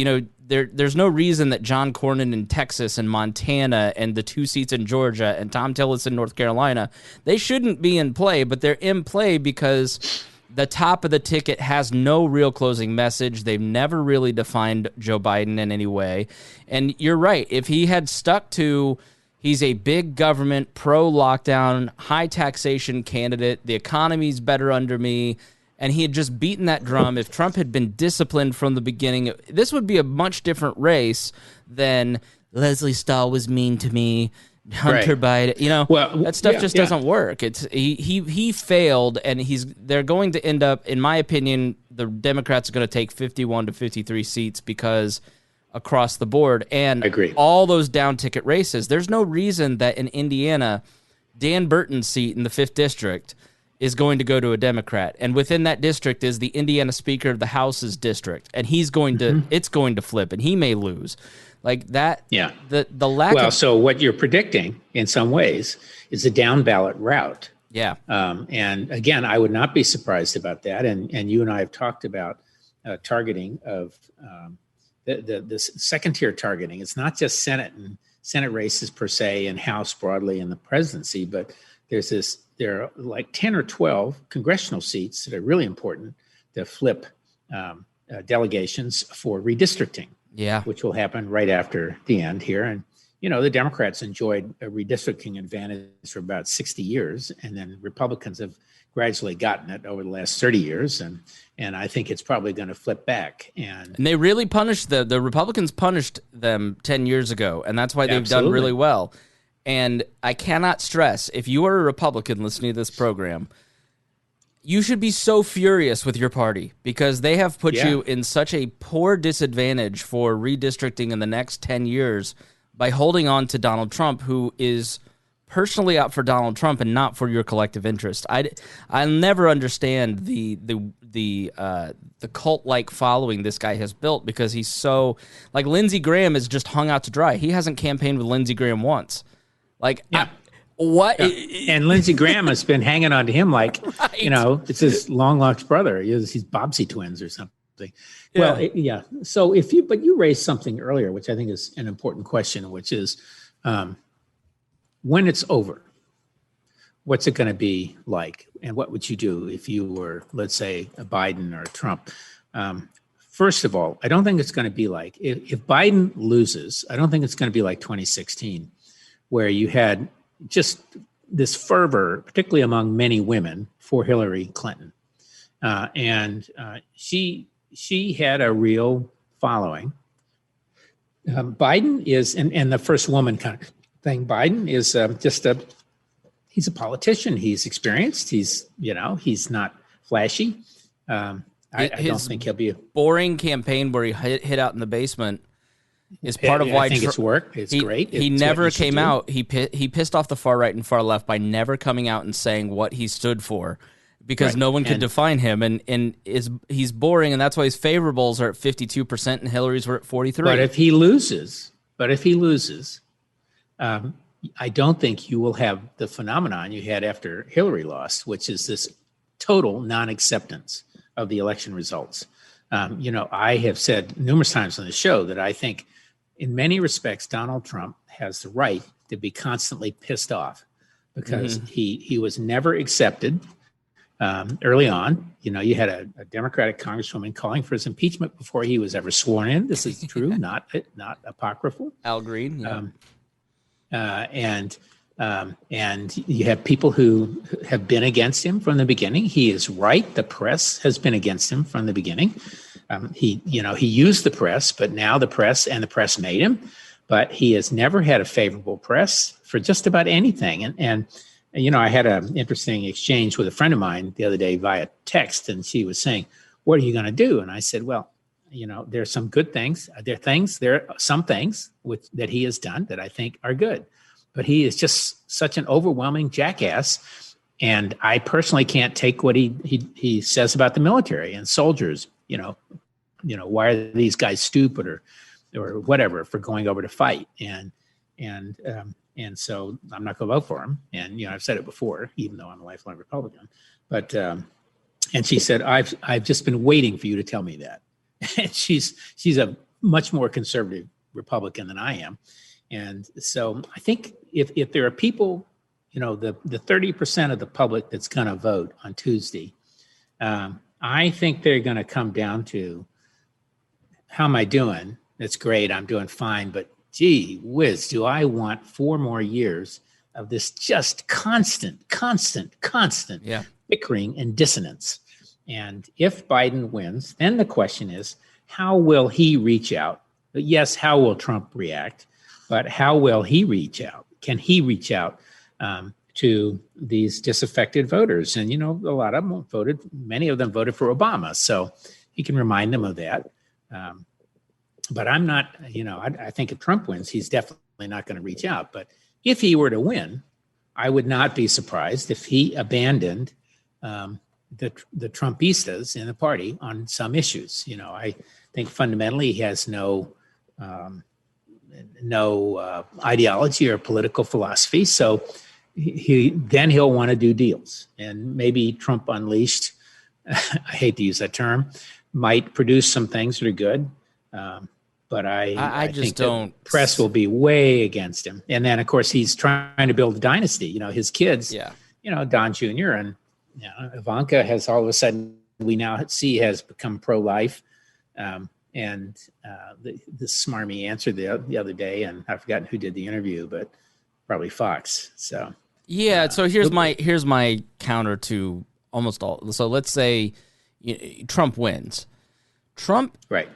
S2: There's no reason that John Cornyn in Texas and Montana and the 2 seats in Georgia and Tom Tillis in North Carolina, they shouldn't be in play, but they're in play because the top of the ticket has no real closing message. They've never really defined Joe Biden in any way. And you're right. If he had stuck to he's a big government, pro-lockdown, high taxation candidate, the economy's better under me, and he had just beaten that drum, if Trump had been disciplined from the beginning, this would be a much different race than Leslie Stahl was mean to me, Hunter Biden, that stuff doesn't work. It's he failed, and they're going to end up, in my opinion, the Democrats are going to take 51 to 53 seats because across the board, and all those down ticket races. There's no reason that in Indiana, Dan Burton's seat in the 5th district is going to go to a Democrat, and within that district is the Indiana Speaker of the House's district, and he's going to it's going to flip, and he may lose. Like that, the lack of...
S3: so what you're predicting in some ways is a down ballot route.
S2: Yeah.
S3: And again, I would not be surprised about that. And you and I have talked about targeting of the second tier targeting. It's not just Senate races per se and House broadly and the presidency, but there are like 10 or 12 congressional seats that are really important to flip delegations for redistricting.
S2: Yeah,
S3: which will happen right after the end here. And, the Democrats enjoyed a redistricting advantage for about 60 years, and then Republicans have gradually gotten it over the last 30 years. And I think it's probably going to flip back. And
S2: they really punished the Republicans punished them 10 years ago, and that's why they've done really well. And I cannot stress, if you are a Republican listening to this program, you should be so furious with your party because they have put you in such a poor disadvantage for redistricting in the next 10 years by holding on to Donald Trump, who is personally out for Donald Trump and not for your collective interest. I never understand the cult-like following this guy has built, because he's so, like, Lindsey Graham is just hung out to dry. He hasn't campaigned with Lindsey Graham once. Like,
S3: Yeah.
S2: what?
S3: Yeah. And Lindsey Graham has been hanging on to him like,
S2: Right.
S3: you know, it's his long-lost brother. He's Bobsey twins or something.
S2: Yeah.
S3: Well, yeah. So but you raised something earlier, which I think is an important question, which is, when it's over, what's it going to be like? And what would you do if you were, let's say, a Biden or a Trump? First of all, I don't think it's going to be like, if Biden loses, I don't think it's going to be like 2016, where you had just this fervor, particularly among many women, for Hillary Clinton. And she had a real following. Biden is, and the first woman kind of thing, Biden is he's a politician. He's experienced. He's not flashy. I don't think he'll be
S2: boring campaign where he hid out in the basement is part of why
S3: I think it's worked. It's great.
S2: He never came out. He pissed off the far right and far left by never coming out and saying what he stood for, because no one could define him, and he's boring, and that's why his favorables are at 52% and Hillary's were at 43%.
S3: But if he loses, I don't think you will have the phenomenon you had after Hillary lost, which is this total non-acceptance of the election results. I have said numerous times on the show that I think in many respects, Donald Trump has the right to be constantly pissed off, because he was never accepted early on. You had a Democratic Congresswoman calling for his impeachment before he was ever sworn in. This is true, not apocryphal.
S2: Al Green. Yeah.
S3: And you have people who have been against him from the beginning. He is right. The press has been against him from the beginning. He used the press, but now the press made him. But he has never had a favorable press for just about anything. And I had an interesting exchange with a friend of mine the other day via text, and she was saying, "What are you going to do?" And I said, "Well, there's some good things. There are some things that he has done that I think are good, but he is just such an overwhelming jackass. And I personally can't take what he says about the military and soldiers. Why are these guys stupid or whatever for going over to fight? And so I'm not going to vote for him. And I've said it before, even though I'm a lifelong Republican. But and she said, I've just been waiting for you to tell me that." And she's a much more conservative Republican than I am. And so I think if there are people, the 30% of the public that's going to vote on Tuesday, I think they're going to come down to, how am I doing? That's great. I'm doing fine. But gee whiz, do I want 4 more years of this just constant bickering and dissonance? And if Biden wins, then the question is, how will he reach out? Yes, how will Trump react? But how will he reach out? Can he reach out to these disaffected voters? And, a lot of them voted, many of them voted for Obama. So he can remind them of that. But I'm not, I think if Trump wins, he's definitely not going to reach out. But if he were to win, I would not be surprised if he abandoned the Trumpistas in the party on some issues. I think fundamentally he has no ideology or political philosophy. So he'll want to do deals, and maybe Trump Unleashed, I hate to use that term, might produce some things that are good. But I
S2: just
S3: think
S2: don't.
S3: The press will be way against him. And then, of course, he's trying to build a dynasty. His kids, Don Jr. and Ivanka has all of a sudden, we now see, has become pro-life. And the smarmy answer the other day, and I've forgotten who did the interview, but probably Fox. So
S2: so here's my counter to almost all. So let's say Trump wins. Trump,
S3: right?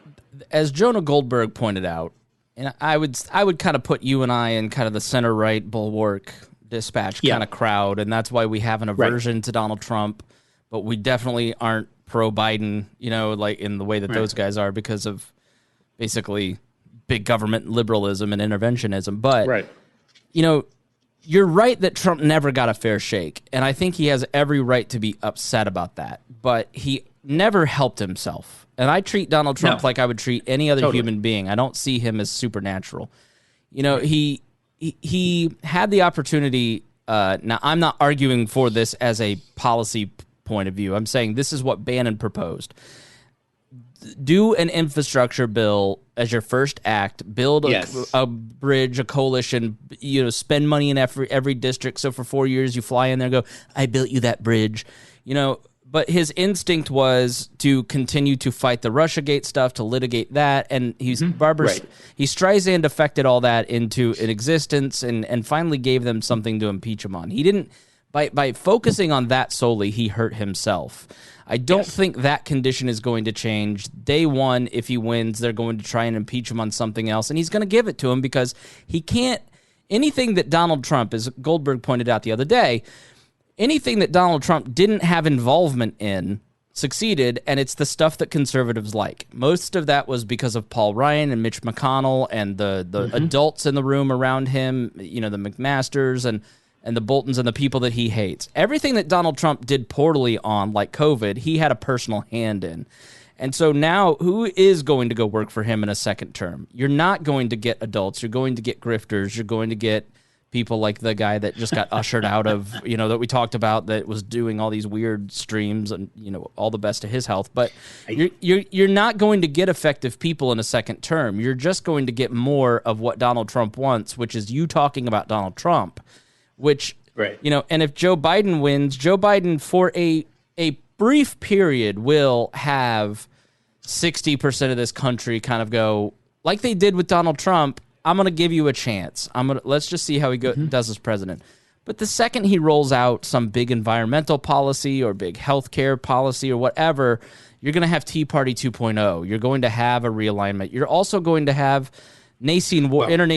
S2: As Jonah Goldberg pointed out, and I would kind of put you and I in kind of the center right bulwark dispatch kind of crowd, and that's why we have an aversion to Donald Trump, but we definitely aren't pro Biden, like in the way that those guys are, because of basically big government liberalism and interventionism. But You're right that Trump never got a fair shake, and I think he has every right to be upset about that, but he never helped himself. And I treat Donald Trump like I would treat any other human being. I don't see him as supernatural. You know, he had the opportunity. Now, I'm not arguing for this as a policy point of view. I'm saying this is what Bannon proposed. Do an infrastructure bill as your first act. Build a bridge, a coalition. You know, spend money in every district. So for 4 years, you fly in there and go, "I built you that bridge." You know, but his instinct was to continue to fight the Russiagate stuff, to litigate that, and he Streisand affected all that into an existence, and finally gave them something to impeach him on. He didn't by focusing on that solely, he hurt himself. I don't think that condition is going to change. Day one, if he wins, they're going to try and impeach him on something else, and he's going to give it to him because he can't. Anything that Donald Trump, as Goldberg pointed out the other day, anything that Donald Trump didn't have involvement in succeeded, and it's the stuff that conservatives like. Most of that was because of Paul Ryan and Mitch McConnell and the adults in the room around him, you know, the McMasters and the Boltons and the people that he hates. Everything that Donald Trump did poorly on, like COVID, he had a personal hand in. And so now, who is going to go work for him in a second term? You're not going to get adults. You're going to get grifters. You're going to get people like the guy that just got ushered out of, you know, that we talked about, that was doing all these weird streams, and, you know, all the best to his health. But you're not going to get effective people in a second term. You're just going to get more of what Donald Trump wants, which is you talking about Donald Trump, which, you know, and if Joe Biden wins, Joe Biden for a brief period will have 60% of this country kind of go, like they did with Donald Trump, I'm going to give you a chance. Let's just see how he does as president. But the second he rolls out some big environmental policy or big healthcare policy or whatever, you're going to have Tea Party 2.0. You're going to have a realignment. You're also going to have internecine warfare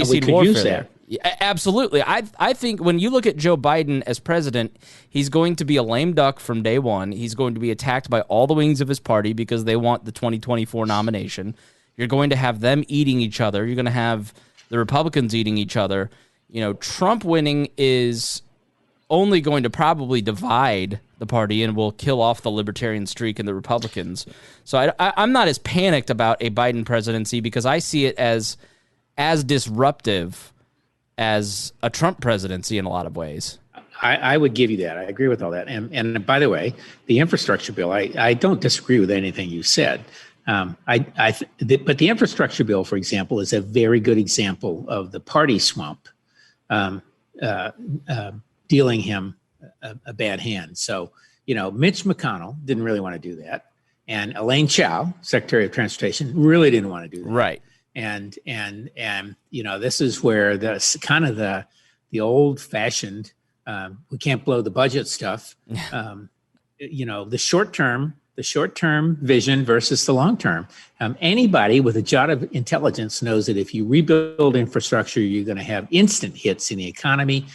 S2: there. Yeah, absolutely. I think when you look at Joe Biden as president, he's going to be a lame duck from day one. He's going to be attacked by all the wings of his party because they want the 2024 nomination. You're going to have them eating each other. You're going to have the Republicans eating each other. You know, Trump winning is only going to probably divide the party and will kill off the libertarian streak in the Republicans. So I'm not as panicked about a Biden presidency because I see it as disruptive as a Trump presidency in a lot of ways.
S3: I would give you that. I agree with all that. And by the way, the infrastructure bill, I don't disagree with anything you said. But the infrastructure bill, for example, is a very good example of the party swamp dealing him a bad hand. So, you know, Mitch McConnell didn't really want to do that. And Elaine Chao, Secretary of Transportation, really didn't want to do that.
S2: Right.
S3: And you know, this is where the kind of the old fashioned we can't blow the budget stuff. You know, the short term vision versus the long term. Anybody with a jot of intelligence knows that if you rebuild infrastructure, you're going to have instant hits in the economy,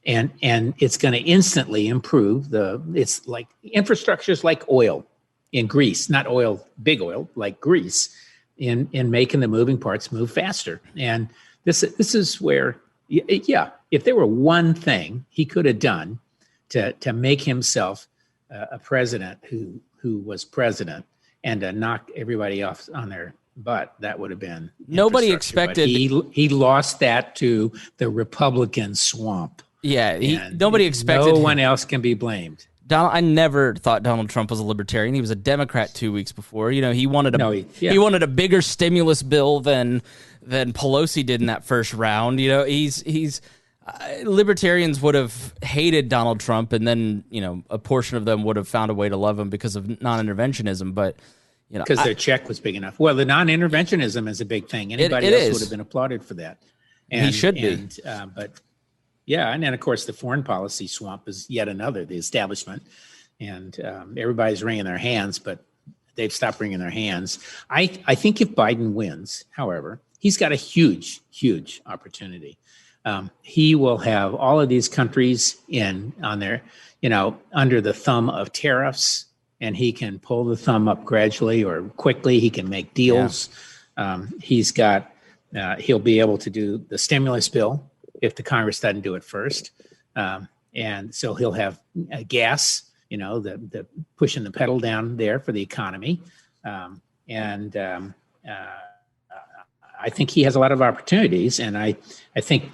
S3: and it's going to instantly improve it's like infrastructure is like oil in grease, not oil, big oil, like grease. In making the moving parts move faster. And this is where, if there were one thing he could have done to make himself a president who was president and to knock everybody off on their butt, that would have been
S2: nobody expected.
S3: He lost that to the Republican swamp.
S2: Yeah, nobody expected.
S3: No one else can be blamed.
S2: I never thought Donald Trump was a libertarian. He was a Democrat 2 weeks before. You know, he wanted he wanted a bigger stimulus bill than Pelosi did in that first round. You know, he's libertarians would have hated Donald Trump, and then, you know, a portion of them would have found a way to love him because of non-interventionism. But, you know,
S3: because their check was big enough. Well, the non-interventionism is a big thing. Anybody else would have been applauded for that.
S2: And he should be.
S3: But yeah, and then of course the foreign policy swamp is yet another, the establishment, and everybody's wringing their hands, but they've stopped wringing their hands. I think if Biden wins, however, he's got a huge opportunity. He will have all of these countries on their, you know, under the thumb of tariffs, and he can pull the thumb up gradually or quickly. He can make deals. He'll be able to do the stimulus bill. if the Congress doesn't do it first. And so he'll have gas, the pushing the pedal down there for the economy. I think he has a lot of opportunities, and I think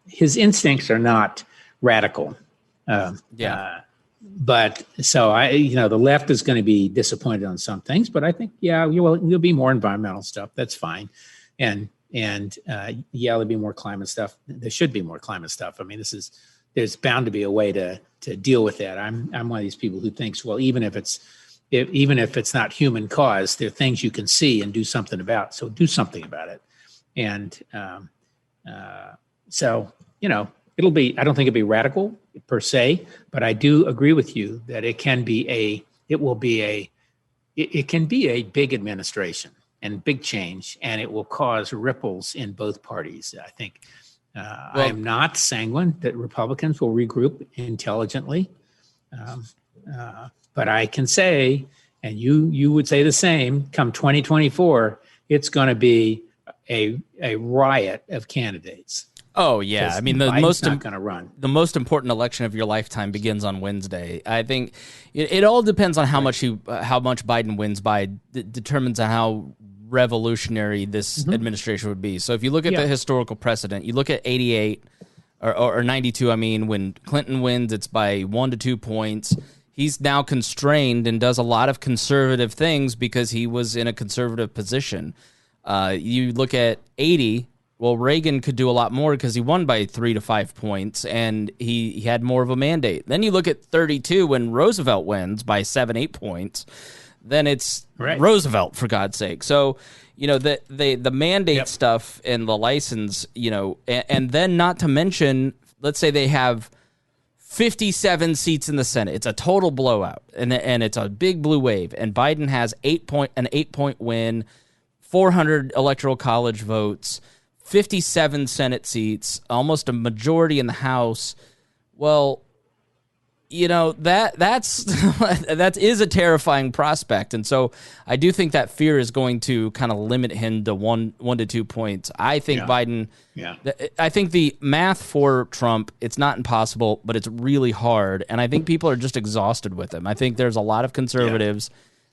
S3: his instincts are not radical. But so the left is going to be disappointed on some things, but I think, you'll be more environmental stuff. That's fine. And there'll be more climate stuff. There should be more climate stuff. I mean, there's bound to be a way to deal with that. I'm one of these people who thinks, well, even if it's not human caused, there are things you can see and do something about. So do something about it. And it'll be, I don't think it'll be radical per se, but I do agree with you that it can be a big administration and big change, and it will cause ripples in both parties. I think I am not sanguine that Republicans will regroup intelligently, but I can say, and you would say the same, come 2024, it's going to be a riot of candidates.
S2: Oh yeah, I mean
S3: Biden's not going to run.
S2: The most important election of your lifetime begins on Wednesday. I think it all depends on how much Biden wins by. Determines on how revolutionary this administration would be. So if you look at the historical precedent, you look at 88 or 92. I mean, when Clinton wins, it's by 1 to 2 points. He's now constrained and does a lot of conservative things because he was in a conservative position. You look at 80. Well, Reagan could do a lot more because he won by 3 to 5 points, and he had more of a mandate. Then you look at 32 when Roosevelt wins by 7, 8 points. Then it's Roosevelt, for God's sake. So, the mandate stuff and the license, and then not to mention, let's say they have 57 seats in the Senate. It's a total blowout, and it's a big blue wave. And Biden has an 8-point win, 400 electoral college votes, 57 Senate seats, almost a majority in the House. Well, that is a terrifying prospect, and so I do think that fear is going to kind of limit him to 1 to 2 points. I think Biden. Yeah. I think the math for Trump, it's not impossible, but it's really hard, and I think people are just exhausted with him. I think there's a lot of conservatives.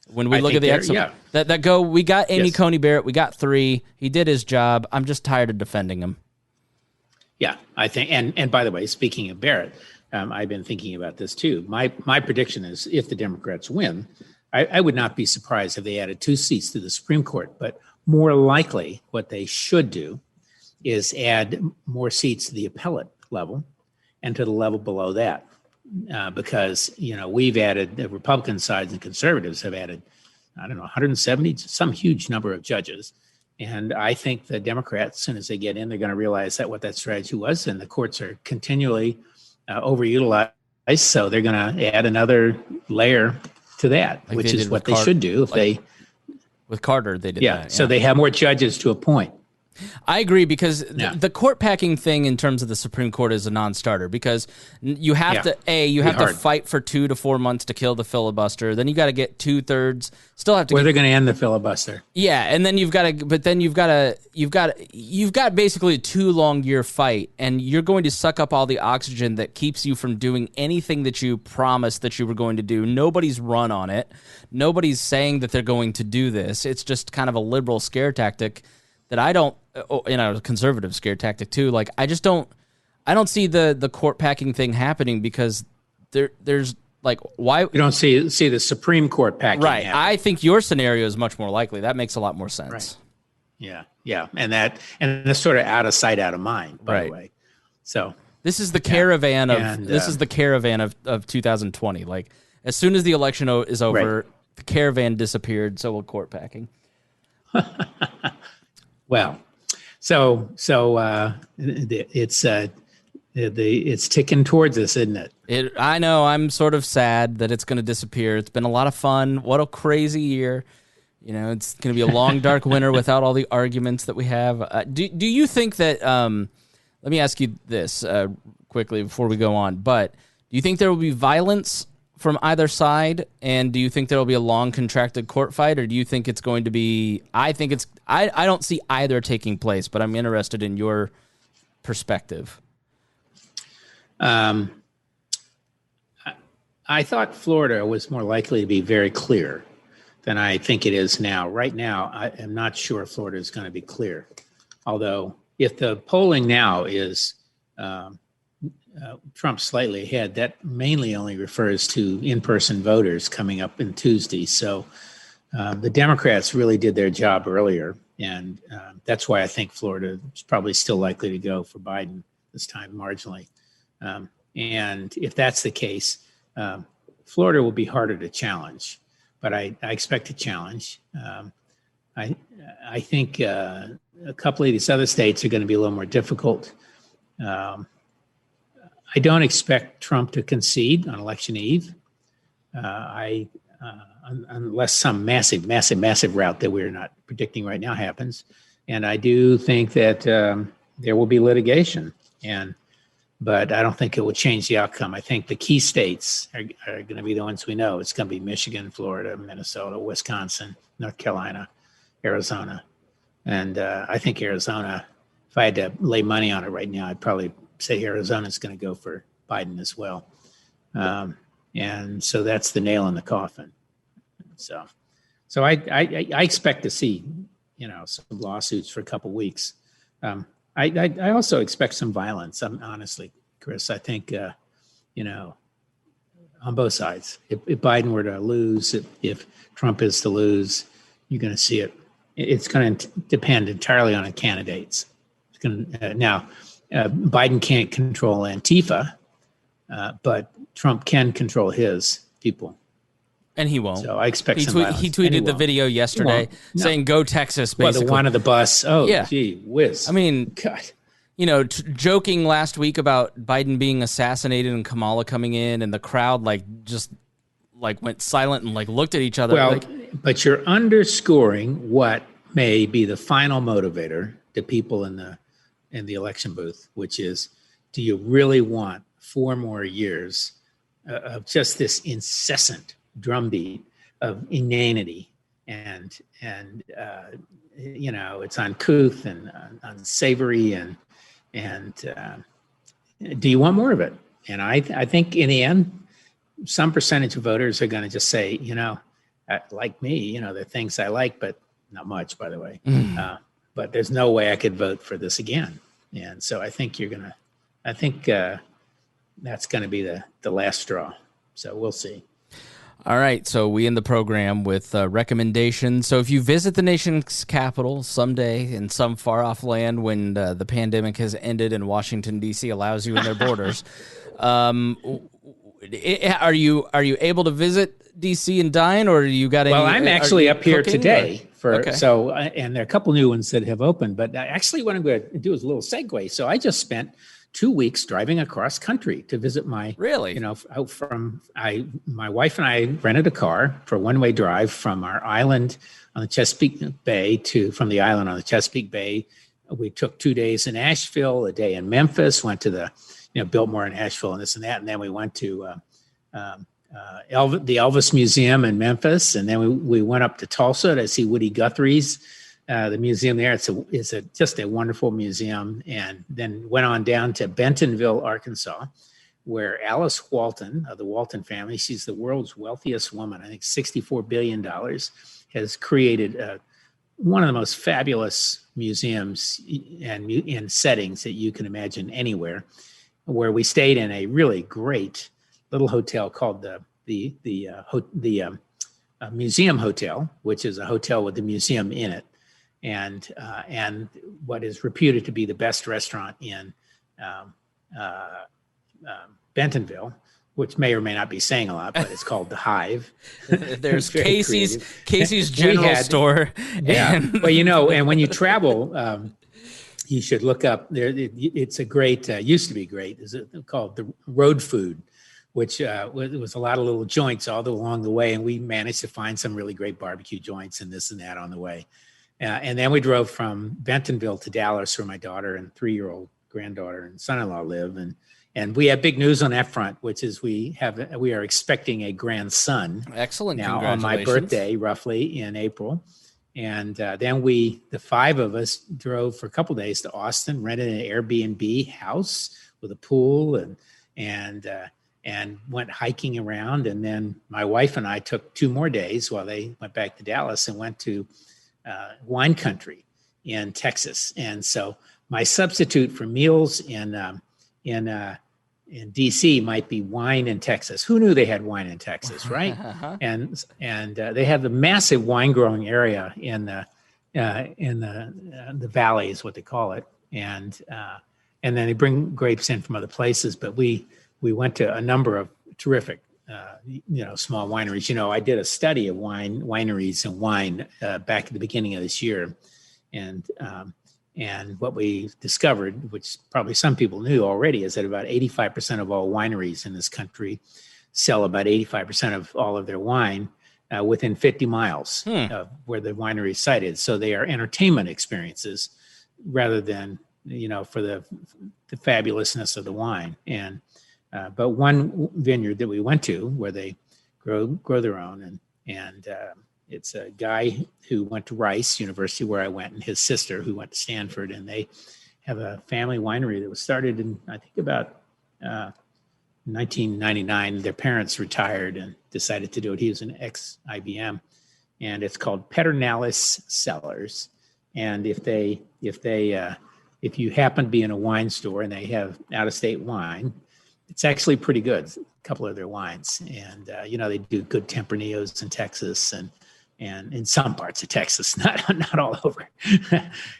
S2: When we look at the Expl that go, we got Amy Coney Barrett, we got 3. He did his job. I'm just tired of defending him.
S3: Yeah, I think, and by the way, speaking of Barrett, I've been thinking about this too. My prediction is if the Democrats win, I would not be surprised if they added 2 seats to the Supreme Court. But more likely, what they should do is add more seats to the appellate level and to the level below that. Because, we've added, the Republican sides and conservatives have added, 170, some huge number of judges. And I think the Democrats, as soon as they get in, they're going to realize what that strategy was. And the courts are continually overutilized. So they're going to add another layer to that, which is what they should do.
S2: With Carter, they did that. Yeah.
S3: So they have more judges to appoint.
S2: I agree, because the court packing thing in terms of the Supreme Court is a non-starter, because you have to fight for 2 to 4 months to kill the filibuster. Then you got to get 2/3. Still have to.
S3: They're going to end the filibuster.
S2: Yeah, and then you've got basically a 2 long year fight, and you're going to suck up all the oxygen that keeps you from doing anything that you promised that you were going to do. Nobody's run on it. Nobody's saying that they're going to do this. It's just kind of a liberal scare tactic that I don't. Conservative scare tactic too. Like, I don't see the court packing thing happening, because there's like, why you
S3: don't see the Supreme Court packing
S2: right
S3: happening.
S2: I think your scenario is much more likely. That makes a lot more sense.
S3: Right. Yeah, and that's sort of out of sight, out of mind, by the way. So
S2: this is the caravan of 2020. Like, as soon as the election is over, the caravan disappeared, so will court packing.
S3: Well, so it's ticking towards us, isn't it?
S2: I know. I'm sort of sad that it's going to disappear. It's been a lot of fun. What a crazy year. It's going to be a long, dark winter without all the arguments that we have. Do you think that? Let me ask you this quickly before we go on. But do you think there will be violence from either side, and do you think there will be a long, contracted court fight, or do you think it's going to be? I don't see either taking place, but I'm interested in your perspective.
S3: Um, I thought Florida was more likely to be very clear than I think it is now. Right now, I am not sure Florida is going to be clear. Although, if the polling now is Trump slightly ahead, that mainly only refers to in-person voters coming up in Tuesday. So the Democrats really did their job earlier, and that's why I think Florida is probably still likely to go for Biden this time, marginally. And if that's the case, Florida will be harder to challenge, but I expect a challenge. I think a couple of these other states are going to be a little more difficult. I don't expect Trump to concede on election eve. Unless some massive route that we're not predicting right now happens. And I do think that there will be litigation, but I don't think it will change the outcome. I think the key states are going to be the ones we know. It's going to be Michigan, Florida, Minnesota, Wisconsin, North Carolina, Arizona. And I think Arizona, if I had to lay money on it right now, I'd probably say Arizona is going to go for Biden as well. And so that's the nail in the coffin. So I expect to see, some lawsuits for a couple of weeks. I also expect some violence. Honestly, Chris, I think, on both sides. If Biden were to lose, if Trump is to lose, you're going to see it. It's going to depend entirely on the candidates. It's going to now. Biden can't control Antifa, but Trump can control his people.
S2: And he won't.
S3: So I expect some violence.
S2: He tweeted the video yesterday saying, "Go Texas," basically.
S3: Well, the one of the bus. Oh, yeah. Gee whiz.
S2: I mean,
S3: God.
S2: Joking last week about Biden being assassinated and Kamala coming in, and the crowd just went silent and looked at each other.
S3: Well, but you're underscoring what may be the final motivator to people in the election booth, which is, do you really want 4 more years of just this incessant drumbeat of inanity and it's uncouth and unsavory and do you want more of it? And I think in the end, some percentage of voters are going to just say, like me, there are things I like, but not much, by the way. But there's no way I could vote for this again. And so I think that's going to be the last straw. So we'll see.
S2: All right. So we end the program with recommendations. So if you visit the nation's capital someday in some far off land when the pandemic has ended and Washington, D.C. allows you in their borders, are you able to visit D.C. and dine, or you got any?
S3: Well, I'm actually up here today
S2: and
S3: there are a couple new ones that have opened. But actually, what I'm going to do is a little segue. So I just spent 2 weeks driving across country to visit my.
S2: Really?
S3: My wife and I rented a car for a one-way drive from our island on the Chesapeake Bay from the island on the Chesapeake Bay. We took 2 days in Asheville, a day in Memphis. Went to the Biltmore in Asheville and this and that, and then we went to the Elvis Museum in Memphis, and then we went up to Tulsa to see Woody Guthrie's the museum there. It's just a wonderful museum, and then went on down to Bentonville, Arkansas, where Alice Walton of the Walton family, she's the world's wealthiest woman, I think $64 billion, has created one of the most fabulous museums and settings that you can imagine anywhere, where we stayed in a really great little hotel called the Museum Hotel, which is a hotel with the museum in it, and what is reputed to be the best restaurant in Bentonville, which may or may not be saying a lot, but it's called the Hive.
S2: There's Casey's General Store.
S3: Yeah, well, and when you travel, you should look up there. It's a great, used to be great. Is it called the Road Food, which was a lot of little joints all along the way, and we managed to find some really great barbecue joints and this and that on the way. And then we drove from Bentonville to Dallas, where my daughter and 3-year-old granddaughter and son-in-law live, and we have big news on that front, which is we are expecting a grandson.
S2: Excellent!
S3: Now on my birthday, roughly in April. And then the 5 of us drove for a couple of days to Austin, rented an Airbnb house with a pool, and went hiking around. And then my wife and I took 2 more days while they went back to Dallas and went to wine country in Texas. And so my substitute for meals in DC might be wine in Texas. Who knew they had wine in Texas, right? And they have the massive wine growing area in the valley is what they call it. And then they bring grapes in from other places. But we went to a number of terrific, small wineries. I did a study of wineries and wine back at the beginning of this year. And what we discovered, which probably some people knew already, is that about 85% of all wineries in this country sell about 85% of all of their wine within 50 miles of where the winery is sited. So they are entertainment experiences rather than, for the fabulousness of the wine. And but one vineyard that we went to where they grow their own, and it's a guy who went to Rice University, where I went, and his sister who went to Stanford, and they have a family winery that was started in, I think, about 1999. Their parents retired and decided to do it. He was an ex-IBM, and it's called Pedernales Cellars. And if you happen to be in a wine store and they have out-of-state wine, it's actually pretty good. A couple of their wines, and they do good Tempranillos in Texas and in some parts of Texas, not all over.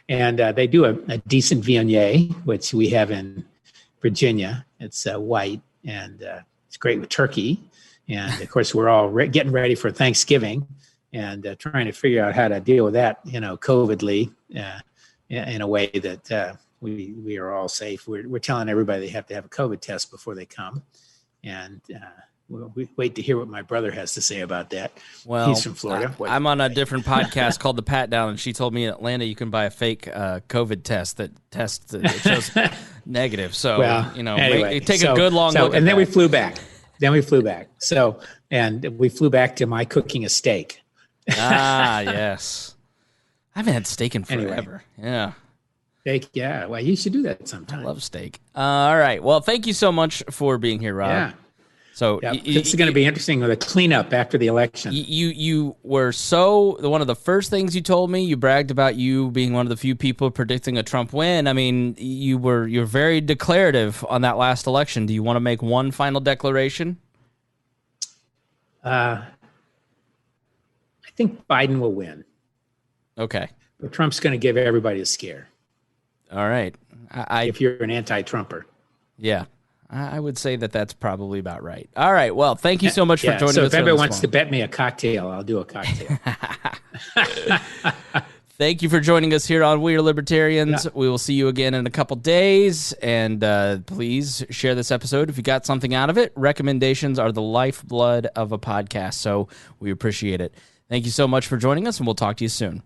S3: And they do a decent Viognier, which we have in Virginia. It's white, and it's great with turkey. And of course, we're all getting ready for Thanksgiving and trying to figure out how to deal with that, COVIDly, in a way that we are all safe. We're telling everybody they have to have a COVID test before they come. And we wait to hear what my brother has to say about that.
S2: Well,
S3: he's from Florida.
S2: I'm on a different podcast called The Pat Down, and she told me in Atlanta you can buy a fake COVID test that shows negative. So, anyway, take a good long look.
S3: And then
S2: that.
S3: we flew back. So, and we flew back to my cooking a steak.
S2: Yes. I haven't had steak in forever. Anyway. Yeah.
S3: Steak, yeah. Well, you should do that sometime.
S2: I love steak. All right. Well, thank you so much for being here, Rob.
S3: Yeah.
S2: So
S3: this is going to be interesting with a cleanup after the election.
S2: You were one of the first things you told me. You bragged about you being one of the few people predicting a Trump win. I mean, you're very declarative on that last election. Do you want to make one final declaration?
S3: I think Biden will win.
S2: Okay.
S3: But Trump's going to give everybody a scare.
S2: All right.
S3: If you're an anti-Trumper.
S2: Yeah. I would say that that's probably about right. All right. Well, thank you so much for joining us.
S3: So if anybody wants to bet me a cocktail, I'll do a cocktail.
S2: Thank you for joining us here on We Are Libertarians. Yeah. We will see you again in a couple days. And please share this episode if you got something out of it. Recommendations are the lifeblood of a podcast, so we appreciate it. Thank you so much for joining us, and we'll talk to you soon.